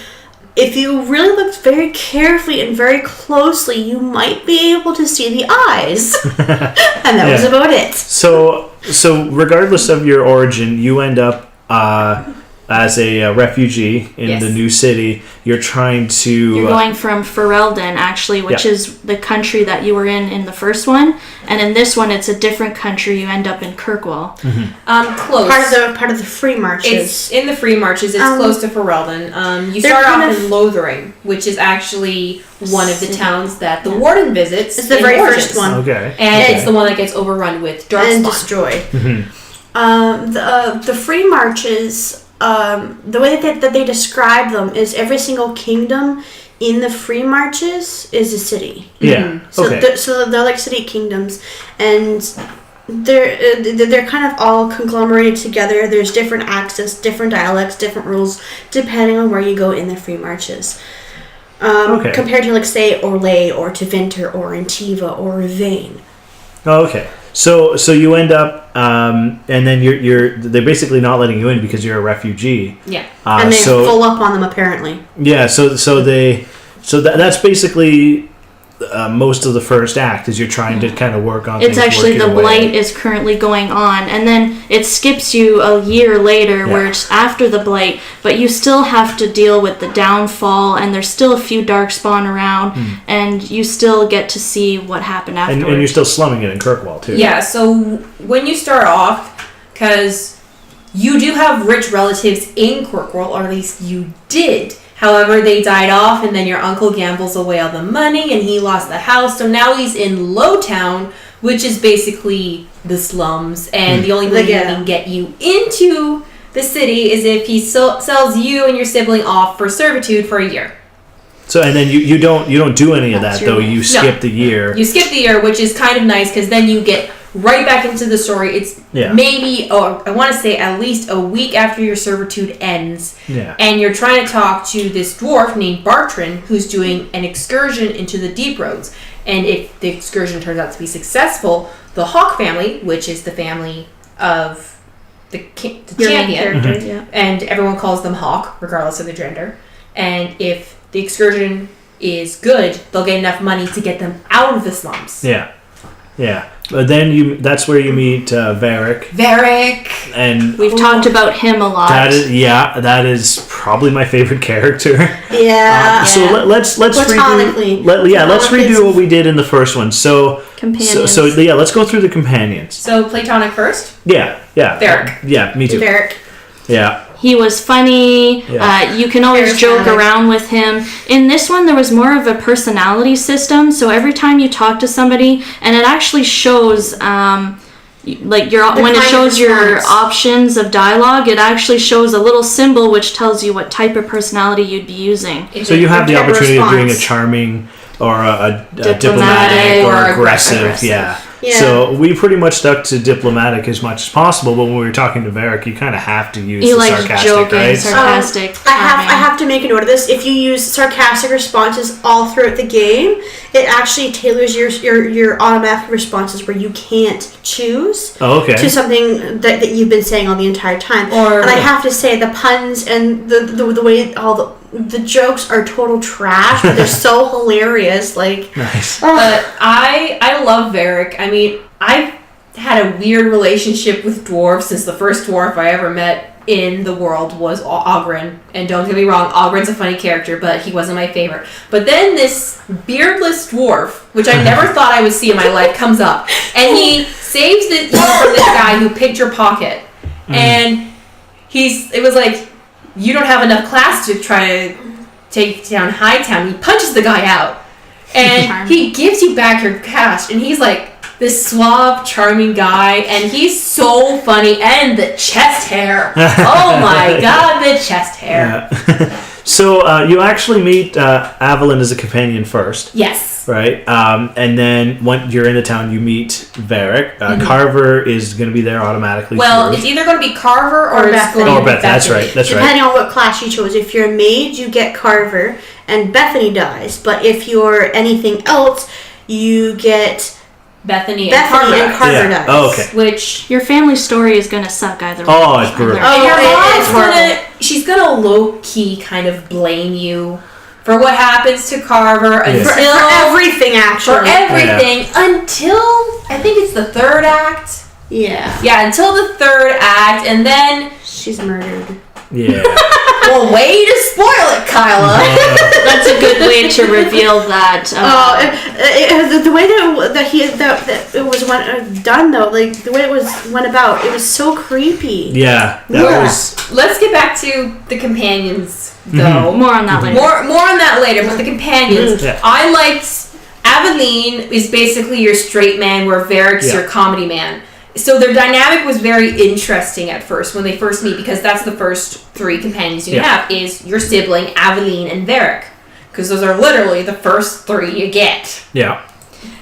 if you really looked very carefully and very closely, you might be able to see the eyes. And that was about it. So regardless of your origin, you end up as a refugee in the new city. You're trying to... You're going from Ferelden, actually, which is the country that you were in the first one. And in this one, it's a different country. You end up in Kirkwall. Mm-hmm. Close. Part of the Free Marches. It's in the Free Marches. It's close to Ferelden. You start off in Lothering, which is actually one of the towns that the Warden visits. It's the very first one. Okay. And it's the one that gets overrun with darkspawn. And destroyed. The Free Marches... the way that they describe them is every single kingdom in the Free Marches is a city. Yeah. So they're like city kingdoms, and they're kind of all conglomerated together. There's different accents, different dialects, different rules depending on where you go in the Free Marches. Compared to, like, say, Orlais or Tevinter or Antiva or Vane. Oh, okay. So you end up, and then they're basically not letting you in because you're a refugee. Yeah. And they full up on them, apparently. Yeah. That's basically most of the first act is you're trying to kind of work on. It's actually the blight is currently going on, and then it skips you a year later where it's after the blight, but you still have to deal with the downfall, and there's still a few darkspawn around, and you still get to see what happened afterwards. And you're still slumming it in Kirkwall too. Yeah. So when you start off, because you do have rich relatives in Kirkwall, or at least you did. However, they died off, and then your uncle gambles away all the money, and he lost the house. So now he's in Lowtown, which is basically the slums. And the only way he can get you into the city is if he sells you and your sibling off for servitude for a year. So, and then you don't do any of that, though. You skip the year. You skip the year, which is kind of nice, because then you get right back into the story. It's maybe, I want to say at least a week after your servitude ends. Yeah. And you're trying to talk to this dwarf named Bartran, who's doing an excursion into the Deep Roads. And if the excursion turns out to be successful, the Hawk family, which is the family of the champion, and everyone calls them Hawk, regardless of their gender. And if the excursion is good, they'll get enough money to get them out of the slums. Yeah. Yeah. But then that's where you meet Varric. And we've talked about him a lot. That is probably my favorite character. Yeah. So let's redo what we did in the first one. So companions. So let's go through the companions. So Platonic first? Yeah. Varric. Yeah, me too. Varric. Yeah. He was funny. Yeah. You can always joke around with him. In this one, there was more of a personality system. So every time you talk to somebody, and it actually shows, when it shows your options of dialogue, it actually shows a little symbol which tells you what type of personality you'd be using. So you have the opportunity of doing a charming or a diplomatic or aggressive. Yeah. So we pretty much stuck to diplomatic as much as possible, but when we were talking to Varric, you kind of have to use the sarcastic, joking, right? Sarcastic. I have to make a note of this. If you use sarcastic responses all throughout the game, it actually tailors your automatic responses where you can't choose to something that you've been saying all the entire time. And I have to say, the puns and the way all the jokes are total trash, but they're so hilarious. Nice. But I love Varric. I mean, I've had a weird relationship with dwarves since the first dwarf I ever met in the world was Oghren. And don't get me wrong, Ogren's a funny character, but he wasn't my favorite. But then this beardless dwarf, which I never thought I would see in my life, comes up. And he saves you from this guy who picked your pocket. And it was like, you don't have enough class to try to take down Hightown. He punches the guy out. And he gives you back your cash. And he's like this suave, charming guy. And he's so funny. And the chest hair. Oh my god, the chest hair. Yeah. So you actually meet Evelyn as a companion first. Yes. Right? And then when you're in the town, you meet Varric. Carver is going to be there automatically. Well, it's either going to be Carver or Bethany. Going to be Beth. That's right. Depending on what class you chose. If you're a mage, you get Carver, and Bethany dies. But if you're anything else, you get Bethany and Carver dies. Oh, okay. Which your family story is gonna suck either way. Oh, it's brutal. And your mom's she's gonna low key kind of blame you for what happens to Carver until for everything, actually. For everything until I think it's the third act. Yeah. Yeah, until the third act, and then she's murdered. Yeah. Well, way to spoil it, Kyla. That's a good way to reveal that. The way that it was done though, like the way it went about, it was so creepy. Yeah, that was. Let's get back to the companions, though. More on that later. More on that later. But the companions, Yeah. I liked. Aveline is basically your straight man, where Varric's your comedy man. So their dynamic was very interesting at first when they first meet, because that's the first three companions you have is your sibling Aveline and Varric, because those are literally the first three you get. Yeah.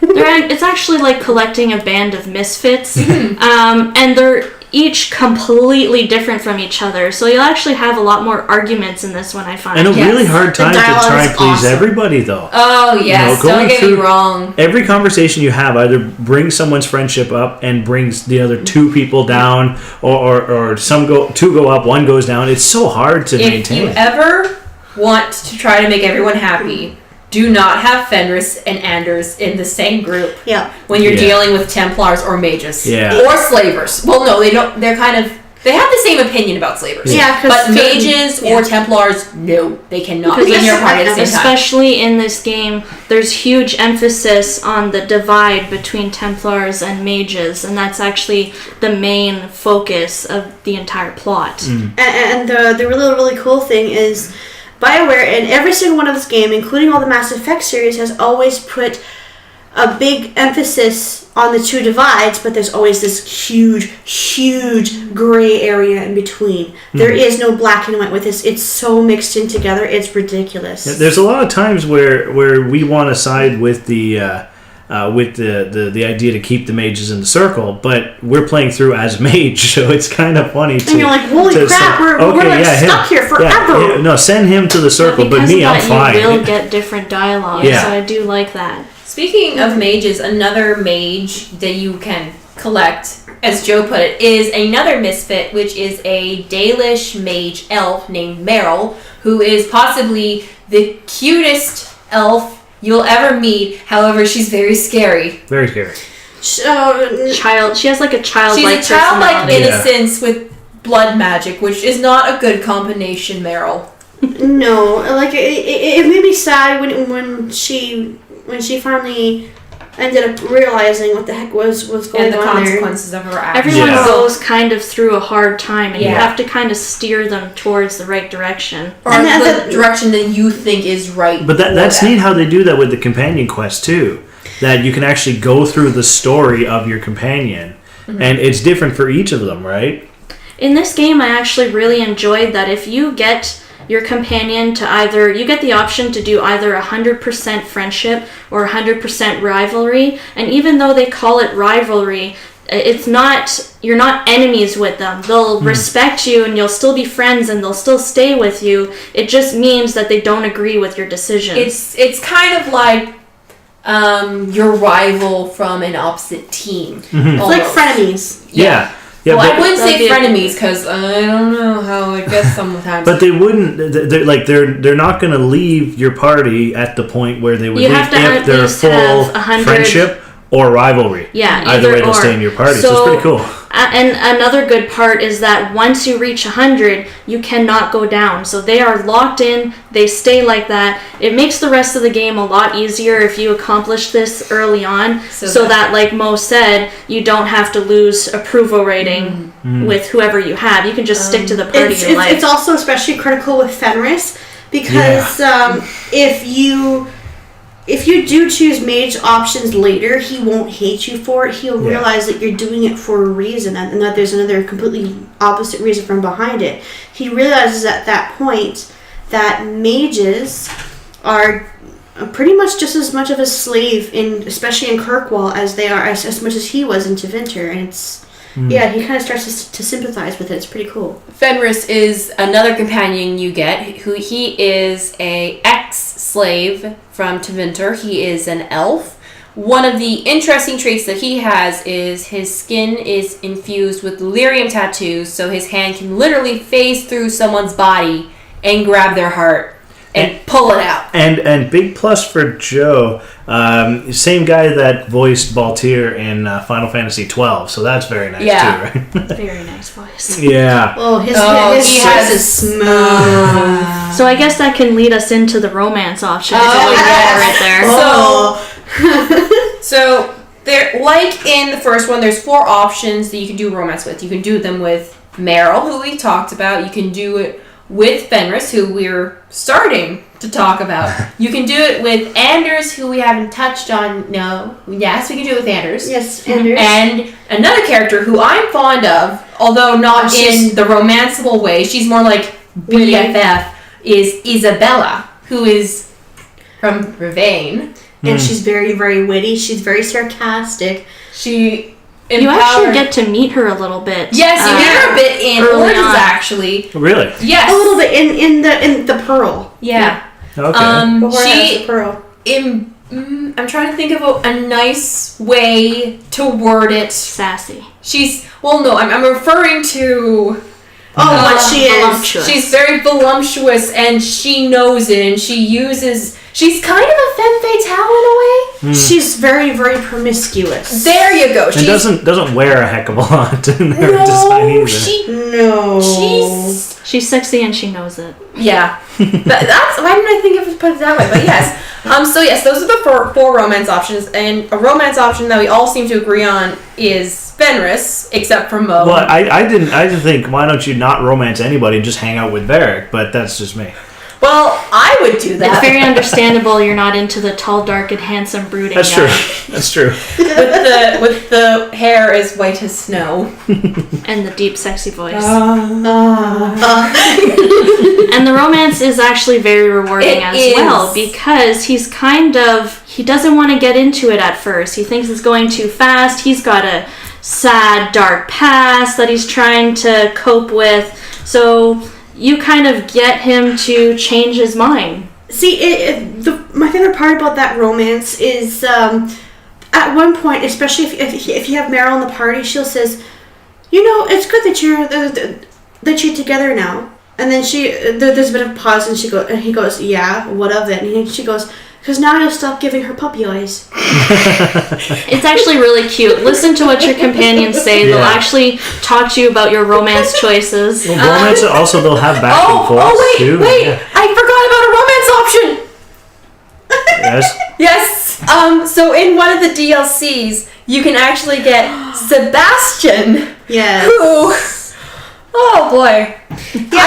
It's actually like collecting a band of misfits, and they're each completely different from each other. So you'll actually have a lot more arguments in this one, I find. And a really hard time to try and please everybody, though. Oh, yes. Don't get me wrong. Every conversation you have either brings someone's friendship up and brings the other two people down, or two go up, one goes down. It's so hard to maintain. If you ever want to try to make everyone happy, do not have Fenris and Anders in the same group. Yeah. When you're dealing with Templars or mages. Yeah. Or slavers. Well, no, they don't. They're kind of. They have the same opinion about slavers. Yeah. But mages or Templars, no, they cannot be in your party at the same time. Especially in this game, there's huge emphasis on the divide between Templars and mages, and that's actually the main focus of the entire plot. And the really cool thing is, BioWare in every single one of this game, including all the Mass Effect series, has always put a big emphasis on the two divides, but there's always this huge gray area in between. There is no black and white with this. It's so mixed in together, it's ridiculous. Yeah, there's a lot of times where we want to side with the idea to keep the mages in the circle, but we're playing through as mage, so it's kind of funny to. And you're like, holy crap, we're stuck here forever. No, send him to the circle, but me, I'm fine. You will get different dialogue, so I do like that. Speaking of mages, another mage that you can collect, as Joe put it, is another misfit, which is a Dalish mage elf named Meryl, who is possibly the cutest elf you'll ever meet. However, she's very scary. Very scary. She has like a childlike She's a childlike innocence with blood magic, which is not a good combination, Meryl. No, like it made me sad when she finally ended up realizing what the heck was going on there. And the consequences of her actions. Everyone goes kind of through a hard time, and you have to kind of steer them towards the right direction. Or the direction that you think is right. But that's neat how they do that with the companion quest, too. That you can actually go through the story of your companion, and it's different for each of them, right? In this game, I actually really enjoyed that if you get your companion to you get the option to do either 100% friendship or 100% rivalry, and even though they call it rivalry, you're not enemies with them. They'll respect you and you'll still be friends and they'll still stay with you. It just means that they don't agree with your decision. It's kind of like your rival from an opposite team. It's like frenemies. Yeah. Yeah, well, I wouldn't say frenemies because I don't know how it gets sometimes. But they wouldn't. They're not going to leave your party at the point where they would leave if they're full friendship or rivalry. Yeah, either way they'll stay in your party. So it's pretty cool. And another good part is that once you reach 100, you cannot go down. So they are locked in. They stay like that. It makes the rest of the game a lot easier if you accomplish this early on, so that, like Mo said, you don't have to lose approval rating with whoever you have. You can just stick to the party you like. It's also especially critical with Fenris, Because if you do choose mage options later, he won't hate you for it. He'll realize that you're doing it for a reason and that there's another completely opposite reason from behind it. He realizes at that point that mages are pretty much just as much of a slave, especially in Kirkwall, as they are as much as he was in Tevinter. And it's he kind of starts to sympathize with it. It's pretty cool. Fenris is another companion you get. He is a ex-slave from Tevinter. He is an elf. One of the interesting traits that he has is his skin is infused with lyrium tattoos, so his hand can literally phase through someone's body and grab their heart and pull it out. And big plus for Joe, same guy that voiced Baltier in Final Fantasy 12, so that's very nice too, right? Very nice voice. Yeah. His voice is smooth. So I guess that can lead us into the romance option. Right there. So there, like in the first one, there's 4 options that you can do romance with. You can do them with Meryl, who we talked about. You can do it with Fenris, who we're starting to talk about. You can do it with Anders, who we haven't touched on. No. Yes, we can do it with Anders. Yes, Anders. And another character who I'm fond of, although not in the romanceable way, she's more like BFF, is Isabella, who is from Ravane. And she's very, very witty. She's very sarcastic. You actually get to meet her a little bit. Yes, you meet her a bit in Origins, actually. Really? Yes. A little bit in the Pearl. Yeah. Okay. The Pearl. I'm trying to think of a nice way to word it. Sassy. I'm referring to... what she is. Voluptuous. She's very voluptuous, and she knows it, and she's kind of a femme fatale in a way. She's very, very promiscuous. There you go. And doesn't wear a heck of a lot in their design either. She's sexy and she knows it. Yeah. That's why didn't I think of it put it that way? But yes. Those are the four romance options, and a romance option that we all seem to agree on is Fenris, except for Mo. Well, I didn't think, why don't you not romance anybody and just hang out with Varric? But that's just me. Well, I would do that. It's very understandable you're not into the tall, dark, and handsome brooding That's guy. true. That's true. with the hair as white as snow. And the deep, sexy voice. And the romance is actually very rewarding well, because he doesn't want to get into it at first. He thinks it's going too fast. He's got a sad, dark past that he's trying to cope with. So you kind of get him to change his mind. See, my favorite part about that romance is at one point, especially if you have Meryl in the party, she'll says, it's good that you're together now. And then there's a bit of a pause, and he goes, yeah, what of it? And she goes, because now you'll stop giving her puppy eyes. It's actually really cute. Listen to what your companions say. They'll actually talk to you about your romance choices. Well, romance also, they'll have back and forth too. Wait! Yeah. I forgot about a romance option! Yes. So in one of the DLCs, you can actually get Sebastian. Yes. Who... Oh boy. Yeah.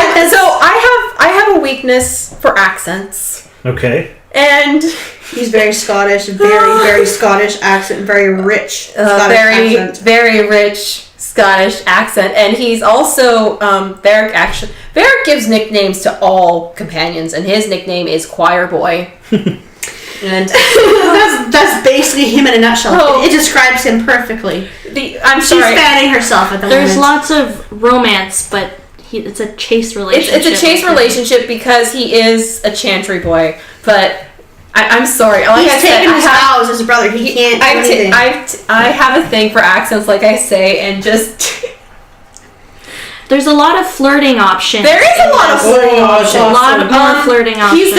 I have a weakness for accents. Okay. And he's very Scottish, very, very Scottish accent, very rich Scottish accent. Very rich Scottish accent. And he's also, Varric gives nicknames to all companions, and his nickname is Choir Boy. And that's basically him in a nutshell. It describes him perfectly. I'm sorry. She's fanning herself at the moment. There's lots of romance, but it's a chase relationship. It's a chase relationship because he is a chantry boy. But I'm sorry. Like he's taken his vows as a brother. He can't do anything. I have a thing for accents, like I say, and just... There's a lot of flirting options. There is a lot of flirting options. A lot more flirting options.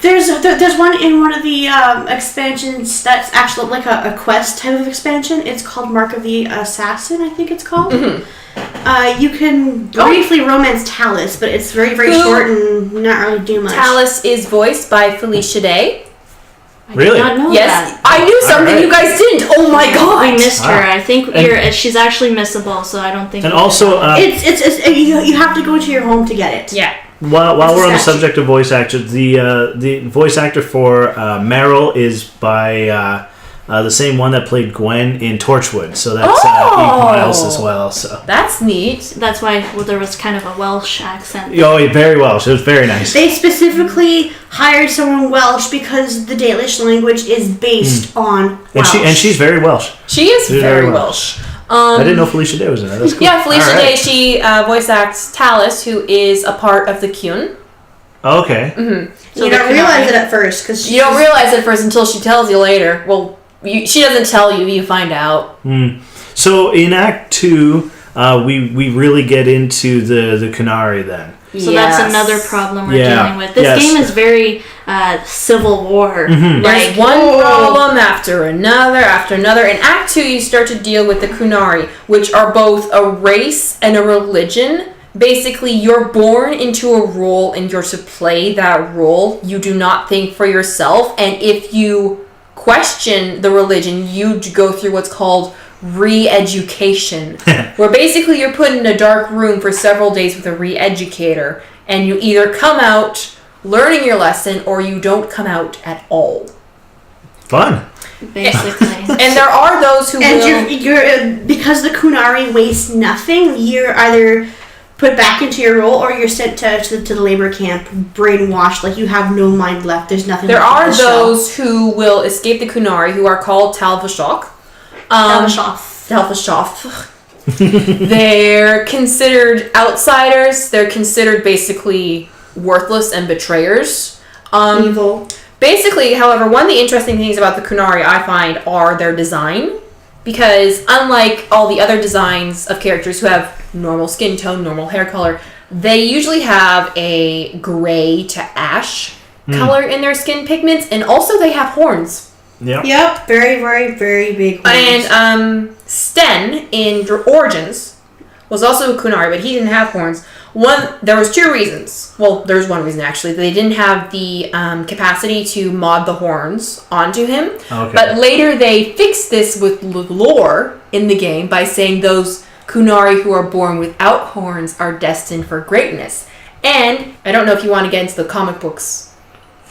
There's one in one of the expansions that's actually like a quest type of expansion. It's called Mark of the Assassin, I think it's called. Mm-hmm. You can briefly romance Talus, but it's very, very short and not really do much. Talus is voiced by Felicia Day. Really? I did not know yes, that. I knew something you guys didn't. Oh my god! We missed her. I think she's actually missable, so I don't think. And also, it's you have to go to your home to get it. Yeah. while we're on the subject of voice actors, the voice actor for Meryl is by the same one that played Gwen in Torchwood. So that's 8 Miles as well. So that's neat. That's why there was kind of a Welsh accent. Oh, very Welsh. It was very nice. They specifically hired someone Welsh because the Dalish language is based on Welsh. And she's very Welsh. She is very Welsh. I didn't know Felicia Day was in it. That's cool. Yeah, Felicia Day. She voice acts Talus, who is a part of the Qun. Okay. Mm-hmm. So you don't realize it at first because you don't realize it first until she tells you later. Well, she doesn't tell you. You find out. So in Act 2, we really get into the Qunari then. So that's another problem we're dealing with. This game is very Civil War. Mm-hmm. There's one problem after another. In Act 2, you start to deal with the Qunari, which are both a race and a religion. Basically, you're born into a role and you're to play that role. You do not think for yourself. And if you question the religion, you go through what's called re-education, where basically you're put in a dark room for several days with a re-educator, and you either come out learning your lesson or you don't come out at all. Fun. Basically. And there are those who you're because the Qunari waste nothing, you're either put back into your role or you're sent to the labor camp brainwashed, like you have no mind left, there's nothing there left. There are those who will escape the Qunari who are called Talvashok. They're considered outsiders. They're considered basically worthless and betrayers. Evil. Basically, however, one of the interesting things about the Qunari I find are their design. Because unlike all the other designs of characters who have normal skin tone, normal hair color, they usually have a gray to ash color in their skin pigments, and also they have horns. Yep. Very, very, very big horns. And Sten in Origins was also a Qunari, but he didn't have horns. There was 2 reasons. Well, there's one reason actually. They didn't have the capacity to mod the horns onto him. Okay. But later they fixed this with lore in the game by saying those Qunari who are born without horns are destined for greatness. And I don't know if you want to get into the comic books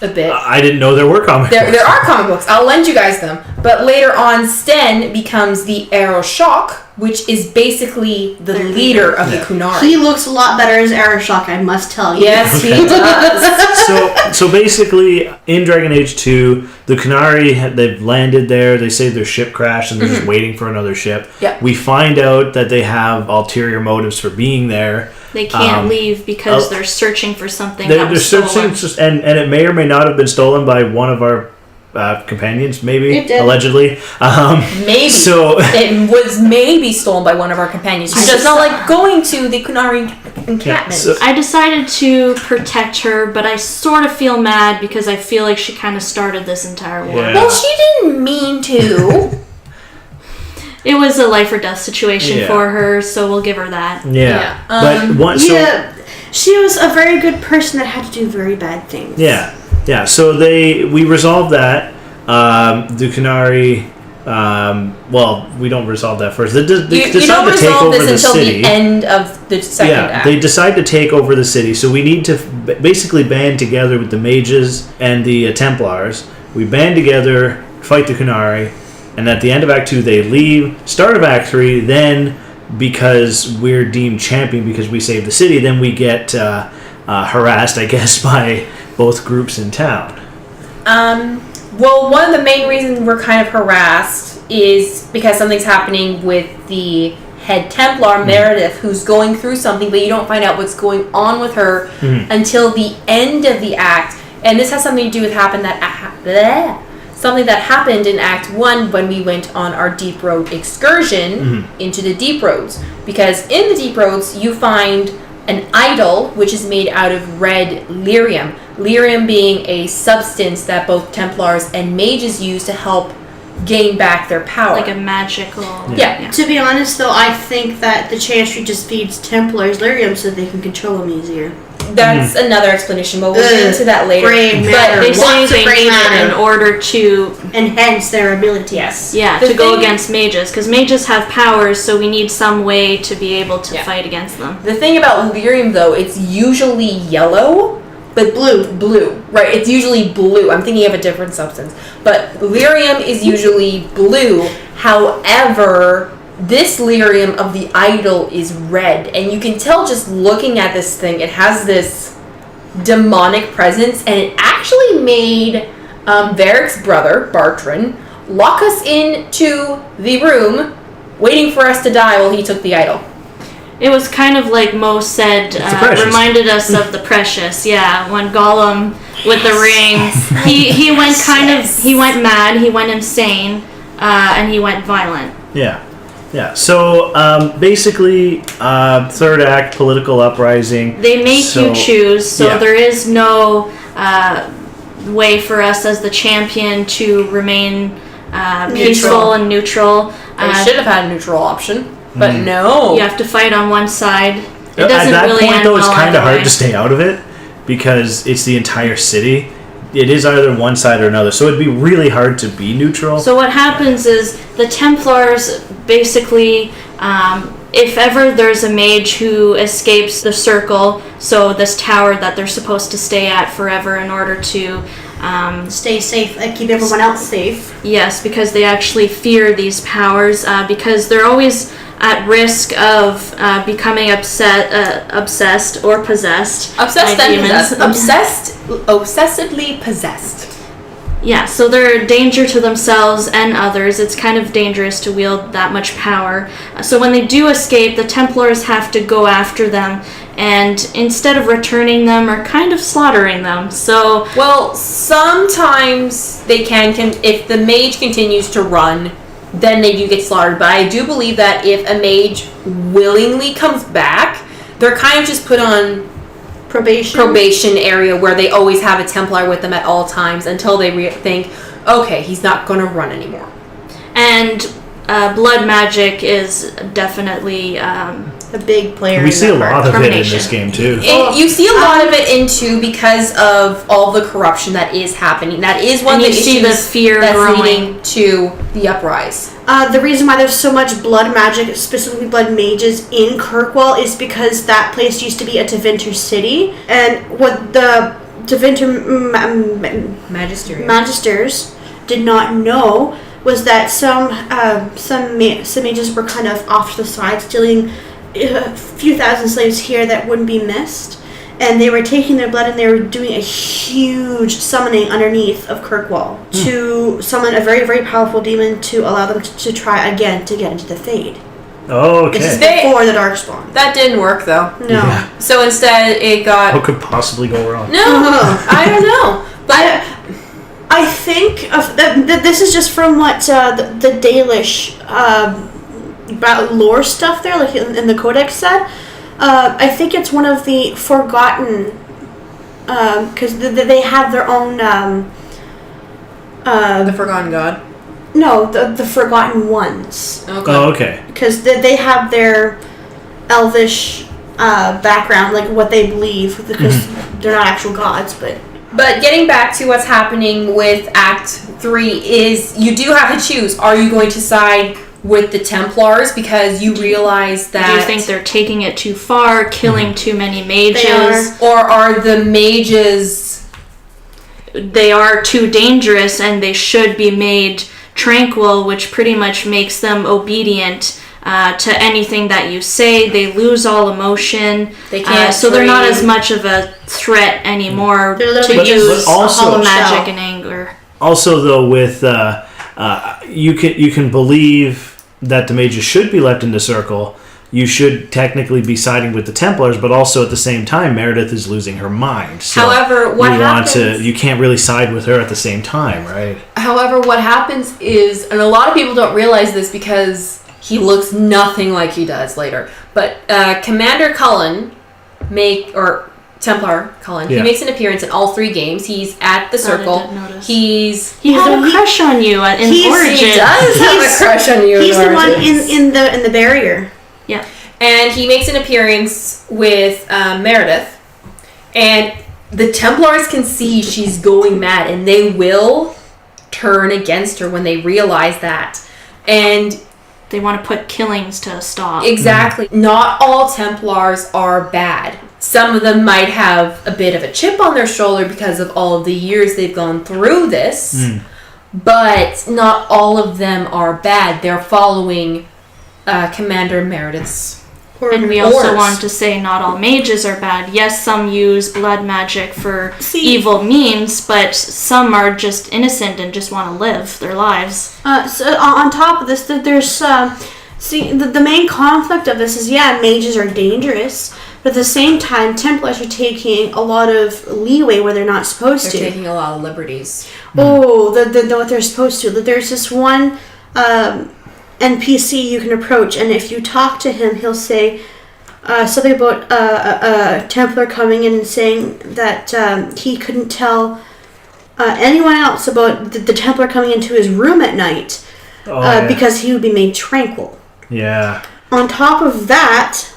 a bit. I didn't know there were comic books. There are comic books. I'll lend you guys them. But later on, Sten becomes the Aeroshok, which is basically the leader of the Qunari. He looks a lot better as Aeroshok, I must tell you. Yes, he does. So basically, in Dragon Age 2, the Qunari, they've landed there. They say their ship crashed and they're just waiting for another ship. Yep. We find out that they have ulterior motives for being there. They can't leave because they're searching for something that was stolen. And it may or may not have been stolen by one of our companions, maybe, allegedly. Maybe. So it was maybe stolen by one of our companions. She does not like going to the Qunari encampment. Yeah, I decided to protect her, but I sort of feel mad because I feel like she kind of started this entire war. Yeah. Well, she didn't mean to. It was a life or death situation for her, so we'll give her that. Yeah. She was a very good person that had to do very bad things. Yeah. Yeah, so we resolved that. The Qunari, we don't resolve that first. They decide to take over the city. Until the end of the second act. They decide to take over the city. So we need to basically band together with the mages and the Templars. We band together, fight the Qunari, and at the end of Act 2 they leave. Start of Act 3, then because we're deemed champion because we saved the city, then we get harassed, I guess, by both groups in town. Well, one of the main reasons we're kind of harassed is because something's happening with the head Templar, Meredith, who's going through something, but you don't find out what's going on with her until the end of the act. And this has something to do with something that happened in Act 1 when we went on our Deep Road excursion into the Deep Roads. Because in the Deep Roads, you find an idol, which is made out of red lyrium. Lyrium being a substance that both Templars and mages use to help gain back their power. Like a magical... Yeah. To be honest, though, I think that the Chantry just feeds Templars lyrium so they can control them easier. that's another explanation, but we'll get into that later. But they say they need it in order to enhance their ability. Yes. Yeah, to go against mages, because mages have powers, so we need some way to be able to fight against them. The thing about lyrium, though, it's usually yellow, but blue. Right, it's usually blue. I'm thinking of a different substance. But lyrium is usually blue. However, this lyrium of the idol is red. And you can tell just looking at this thing, it has this demonic presence. And it actually made Varric's brother, Bartran, lock us into the room, waiting for us to die while he took the idol. It was kind of like Mo said, reminded us of the Precious. Yeah, when Gollum with the rings, he went he went mad, he went insane, and he went violent. Yeah. So basically, third act, political uprising. They make you choose, so there is no way for us as the champion to remain peaceful and neutral. They should have had a neutral option. But no. You have to fight on one side. It doesn't At that really point, end though, it's well kind of hard way. to stay out of it because it's the entire city. It is either one side or another, so it'd be really hard to be neutral. So what happens is the Templars basically, if ever there's a mage who escapes the circle, so this tower that they're supposed to stay at forever in order to stay safe, like keep everyone else safe. Yes, because they actually fear these powers, because they're always at risk of becoming obsessed or possessed by demons. Obsessively possessed. Yeah, so they're a danger to themselves and others. It's kind of dangerous to wield that much power. So when they do escape, the Templars have to go after them, and instead of returning them, are kind of slaughtering them. So, well, sometimes they can if the mage continues to run, then they do get slaughtered. But I do believe that if a mage willingly comes back, they're kind of just put on probation area where they always have a Templar with them at all times until they think, okay, he's not going to run anymore. And blood magic is definitely a big player. We see a lot of it in this game too. You see a lot of it in 2 because of all the corruption that is happening. That is one of the issues the fear that's growing. leading to the uprise. The reason why there's so much blood magic, specifically blood mages, in Kirkwall is because that place used to be a Tevinter city, and what the Tevinter Magisters did not know was that some mages were kind of off to the side, stealing a few thousand slaves here that wouldn't be missed, and they were taking their blood and they were doing a huge summoning underneath of Kirkwall to summon a very, very powerful demon to allow them to try again to get into the Fade. Oh, okay. This is before the Darkspawn. That didn't work, though. No. Yeah. So instead, it got... What could possibly go wrong? No, I don't know. But I think this is just from what the Dalish about lore stuff there, like in the Codex said. I think it's one of the forgotten, because they have their own. the Forgotten God. No, the Forgotten Ones. Okay. Oh, okay. Because they have their Elvish background, like what they believe, because they're not actual gods, but. But getting back to what's happening with Act 3 is you do have to choose. Are you going to side with the Templars because you realize that... Do you think they're taking it too far, killing too many mages? They are. Or are the mages... They are too dangerous and they should be made tranquil, which pretty much makes them obedient to anything that you say. They lose all emotion. They can't so they're not dream. as much of a threat anymore They're to literally use also- magic and anger. Also, though, with you can believe that the mages should be left in the circle. You should technically be siding with the Templars, but also at the same time, Meredith is losing her mind. So However, what happens... you can't really side with her at the same time, right? However, what happens is, and a lot of people don't realize this because he looks nothing like he does later, but Commander Cullen Templar Cullen, he makes an appearance in all 3 games. He's at the circle. He had a crush on you in Origin. He does have a crush on you. He's the one in the barrier. Yeah. And he makes an appearance with Meredith. And the Templars can see she's going mad, and they will turn against her when they realize that. And they want to put killings to a stop. Exactly. Not all Templars are bad. Some of them might have a bit of a chip on their shoulder because of all of the years they've gone through this. But not all of them are bad. They're following Commander Meredith's. And we also want to say not all mages are bad. Yes, some use blood magic for evil means, but some are just innocent and just want to live their lives. So on top of this, there's the main conflict of this is mages are dangerous, but at the same time, Templars are taking a lot of leeway where they're not supposed to. They're taking a lot of liberties. Oh, what they're supposed to. There's this one NPC you can approach, and if you talk to him, he'll say something about a Templar coming in and saying that he couldn't tell anyone else about the Templar coming into his room at night because he would be made tranquil. Yeah. On top of that,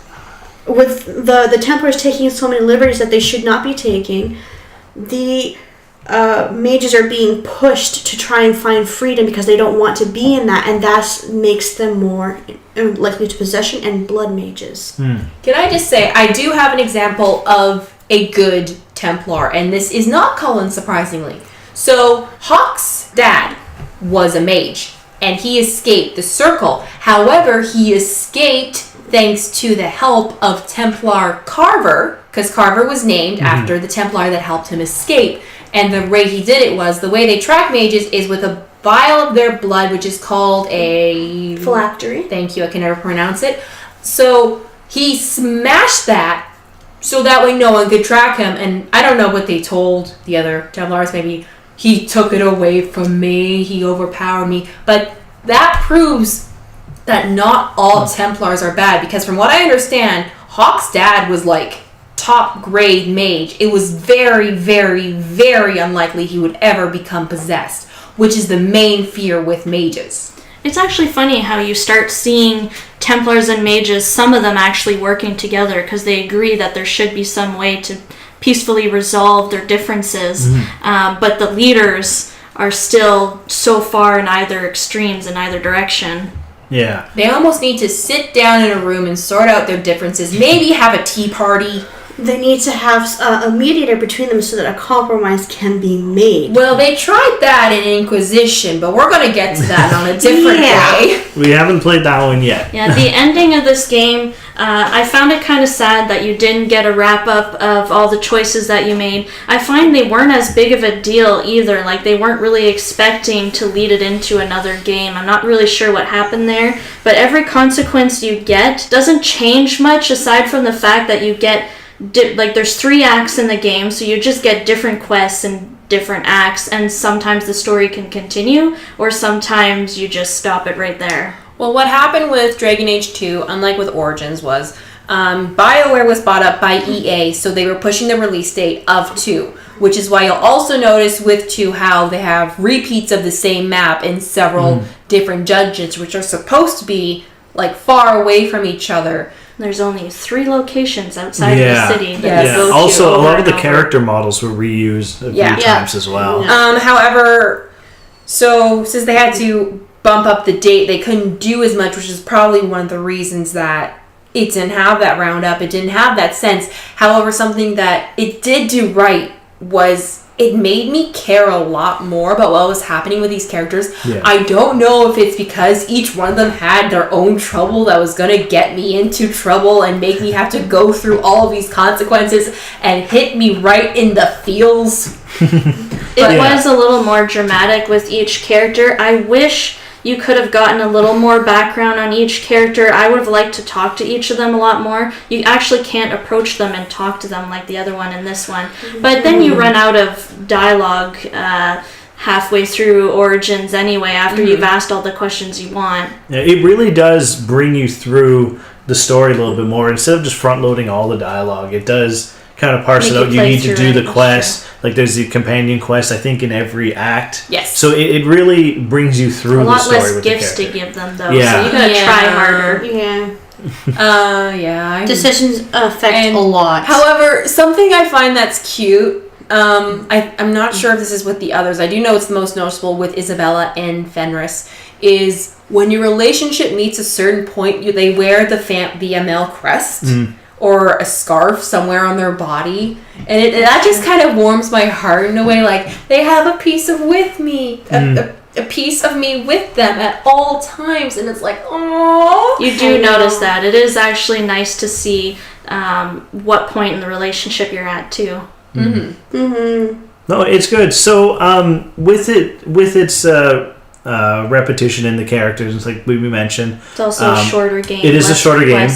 with the Templars taking so many liberties that they should not be taking, the mages are being pushed to try and find freedom because they don't want to be in that, and that makes them more likely to possession and blood mages. Can I just say, I do have an example of a good Templar, and this is not Cullen, surprisingly. So, Hawk's dad was a mage, and he escaped the Circle. However, he escaped thanks to the help of Templar Carver, because Carver was named after the Templar that helped him escape. And the way he did it was, the way they track mages is with a vial of their blood, which is called a... phylactery. Thank you, I can never pronounce it. So he smashed that so that way no one could track him. And I don't know what they told the other Templars. Maybe he took it away from me, he overpowered me. But that proves that not all Templars are bad. Because from what I understand, Hawk's dad was like top grade mage. It was very, very, very unlikely he would ever become possessed, which is the main fear with mages. It's actually funny how you start seeing Templars and mages, some of them actually working together because they agree that there should be some way to peacefully resolve their differences, but the leaders are still so far in either extremes, in either direction. Yeah. They almost need to sit down in a room and sort out their differences, maybe have a tea party. They need to have a mediator between them so that a compromise can be made. Well, they tried that in Inquisition, but we're going to get to that on a different day. We haven't played that one yet. Yeah, the ending of this game, I found it kind of sad that you didn't get a wrap-up of all the choices that you made. I find they weren't as big of a deal either. Like, they weren't really expecting to lead it into another game. I'm not really sure what happened there, but every consequence you get doesn't change much aside from the fact that you get... there's 3 acts in the game, so you just get different quests and different acts, and sometimes the story can continue, or sometimes you just stop it right there. Well, what happened with Dragon Age 2, unlike with Origins, was BioWare was bought up by EA, so they were pushing the release date of 2, which is why you'll also notice with 2 how they have repeats of the same map in several different dungeons, which are supposed to be like far away from each other. There's only 3 locations outside of the city that you go to. Also, a lot of the character models were reused a few times as well. However, so since they had to bump up the date, they couldn't do as much, which is probably one of the reasons that it didn't have that roundup. It didn't have that sense. However, something that it did do right was it made me care a lot more about what was happening with these characters. Yeah. I don't know if it's because each one of them had their own trouble that was going to get me into trouble and make me have to go through all of these consequences and hit me right in the feels. It was a little more dramatic with each character. I wish you could have gotten a little more background on each character. I would have liked to talk to each of them a lot more. You actually can't approach them and talk to them like the other one and this one. But then you run out of dialogue halfway through Origins anyway, after you've asked all the questions you want. Yeah, it really does bring you through the story a little bit more. Instead of just front-loading all the dialogue, it does kind of parse it out. You need to do the quest. Like, there's the companion quest, I think, in every act. Yes. So it really brings you through the story with the character. A lot less gifts to give them, though. Yeah. So you gotta try harder. Yeah. Decisions affect a lot. However, something I find that's cute, I'm not sure if this is with the others. I do know it's the most noticeable with Isabella and Fenris, is when your relationship meets a certain point, they wear the ML crest or a scarf somewhere on their body. And that just kind of warms my heart in a way, like, they have a piece of a piece of me with them at all times, and it's like, oh. You do notice that. It is actually nice to see what point in the relationship you're at, too. No, it's good. So with its repetition in the characters, it's like we mentioned, it's also a shorter game. It is a shorter game.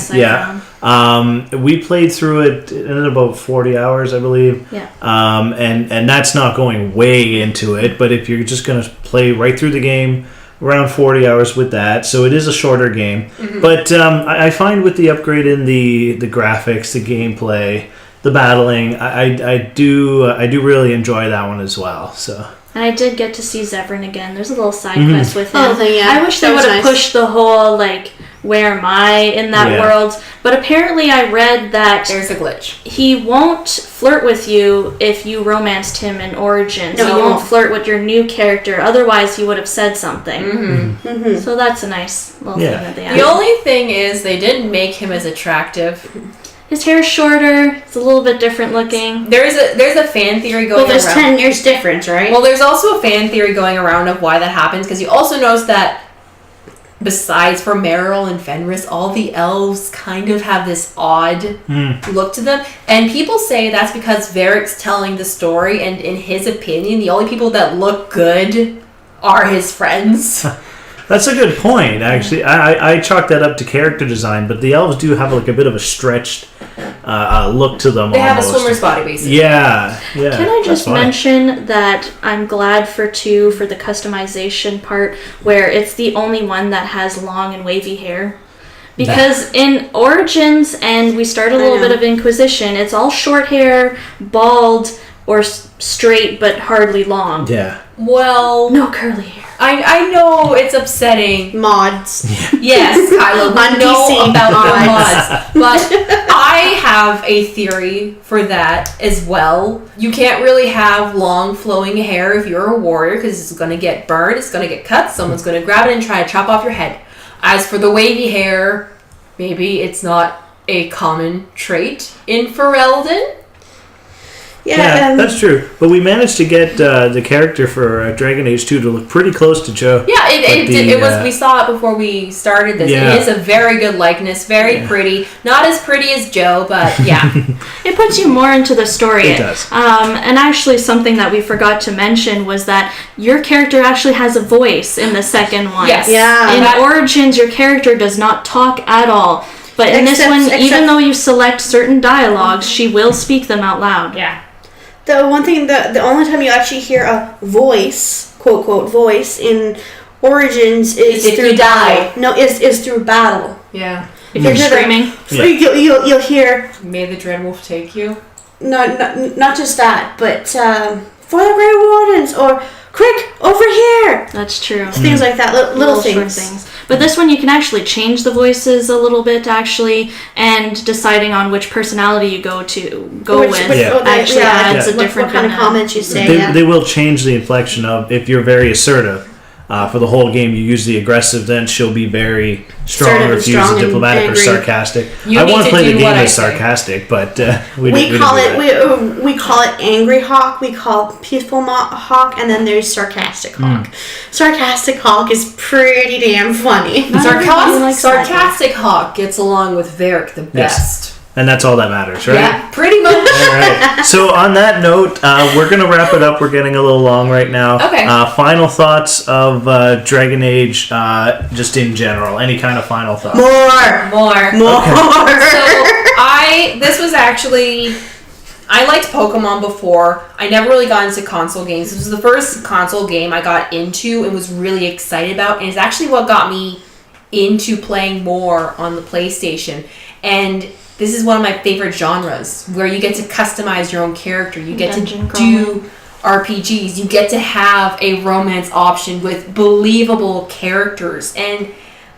We played through it in about 40 hours, I believe. And that's not going way into it, but if you're just going to play right through the game, around 40 hours with that, so it is a shorter game. But I find with the upgrade in the graphics, the gameplay, the battling, I do really enjoy that one as well. So. And I did get to see Zevran again. There's a little side quest with him. I wish they would have pushed the whole, like, where am I in that world? But apparently I read that there's a glitch. He won't flirt with you if you romanced him in Origins. No. He won't flirt with your new character. Otherwise, he would have said something. So that's a nice little thing that they added. The only thing is they didn't make him as attractive. His hair's shorter. It's a little bit different looking. There's a fan theory going around. Well, there's 10 years difference, right? Well, there's also a fan theory going around of why that happens, because you also notice that besides for Meryl and Fenris, all the elves kind of have this odd look to them. And people say that's because Varric's telling the story, and in his opinion, the only people that look good are his friends. That's a good point, actually. I chalk that up to character design, but the elves do have like a bit of a stretched look to them. They have a swimmer's body, basically. Yeah. Can I just mention that I'm glad for the customization part, where it's the only one that has long and wavy hair. Because in Origins, and we started a little bit of Inquisition, it's all short hair, bald, or straight, but hardly long. Yeah. Well... No curly hair. I know it's upsetting. Mods. Yes, Kylo, we know about the mods. But I have a theory for that as well. You can't really have long flowing hair if you're a warrior, because it's going to get burned, it's going to get cut, someone's going to grab it and try to chop off your head. As for the wavy hair, maybe it's not a common trait in Ferelden. Yeah, that's true. But we managed to get the character for Dragon Age 2 to look pretty close to Joe. Yeah, it was. We saw it before we started this. Yeah. It is a very good likeness, very pretty. Not as pretty as Joe, but yeah. It puts you more into the story. It does. And actually, something that we forgot to mention was that your character actually has a voice in the second one. Yes. Yeah. In Origins, your character does not talk at all. But in this one, even though you select certain dialogues, she will speak them out loud. Yeah. The one thing, the only time you actually hear a voice, quote, quote, voice in Origins is if through you die. battle. No, is through battle. Yeah. If you're screaming. You'll hear... May the Dreadwolf take you? Not just that, but for the Grey Wardens, or quick, over here! That's true. Things like that, little things. But this one you can actually change the voices a little bit, actually, and deciding on which personality you go with actually adds a different what kind of comments you say. They will change the inflection of, if you're very assertive, for the whole game you use the aggressive, then she'll be very strong, or if you use the diplomatic or sarcastic. I want to play the game as sarcastic, but we call it angry hawk, we call peaceful hawk, and then there's sarcastic hawk. Sarcastic hawk is pretty damn funny. Sarcastic hawk gets along with Varric the best. And that's all that matters, right? Yeah, pretty much. All right. So on that note, we're going to wrap it up. We're getting a little long right now. Okay. Final thoughts of Dragon Age, just in general. Any kind of final thoughts? More. Okay. So this was actually... I liked Pokemon before. I never really got into console games. This was the first console game I got into and was really excited about. And it's actually what got me into playing more on the PlayStation. And... this is one of my favorite genres, where you get to customize your own character. You get to do RPGs. You get to have a romance option with believable characters. And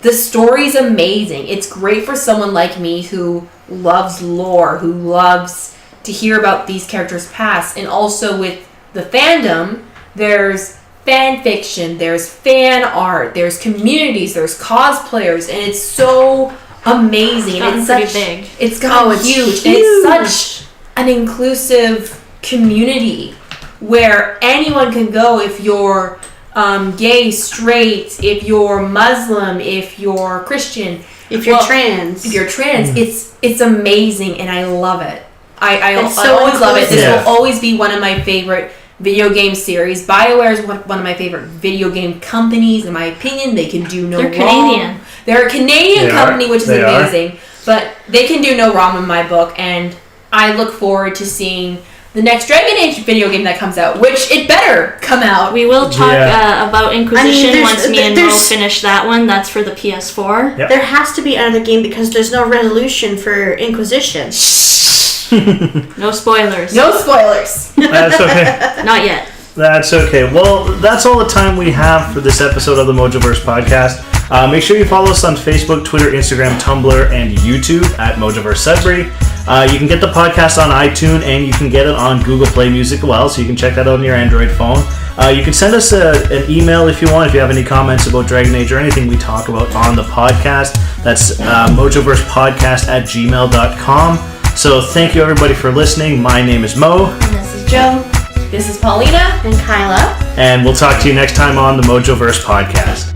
The story's amazing. It's great for someone like me who loves lore, who loves to hear about these characters' past. And also with the fandom, there's fan fiction, there's fan art, there's communities, there's cosplayers, and it's so amazing. It's pretty big. It's gotten huge. And it's such an inclusive community where anyone can go if you're gay, straight, if you're Muslim, if you're Christian, if you're trans. If you're trans, it's amazing, and I love it. I so always love it. This Yeah. will always be one of my favorite video game series. BioWare is one of my favorite video game companies. In my opinion, they can do no wrong. They're Canadian. They're a Canadian They company, are. which is They are. amazing. But they can do no wrong in my book, and I look forward to seeing the next Dragon Age video game that comes out, which it better come out. We will talk about Inquisition there's- once me and Mo there's- finish that one. That's for the PS4. Yep. There has to be another game because there's no resolution for Inquisition. No spoilers. No spoilers. That's okay. Not yet. That's okay. Well, that's all the time we have for this episode of the Mojoverse Podcast. Make sure you follow us on Facebook, Twitter, Instagram, Tumblr, and YouTube at Mojoverse Sudbury. You can get the podcast on iTunes, and you can get it on Google Play Music as well, so you can check that out on your Android phone. You can send us an email if you want, if you have any comments about Dragon Age or anything we talk about on the podcast. That's mojoversepodcast@gmail.com. So thank you everybody for listening. My name is Mo. And this is Joe. This is Paulina. And Kyla. And we'll talk to you next time on the Mojoverse Podcast.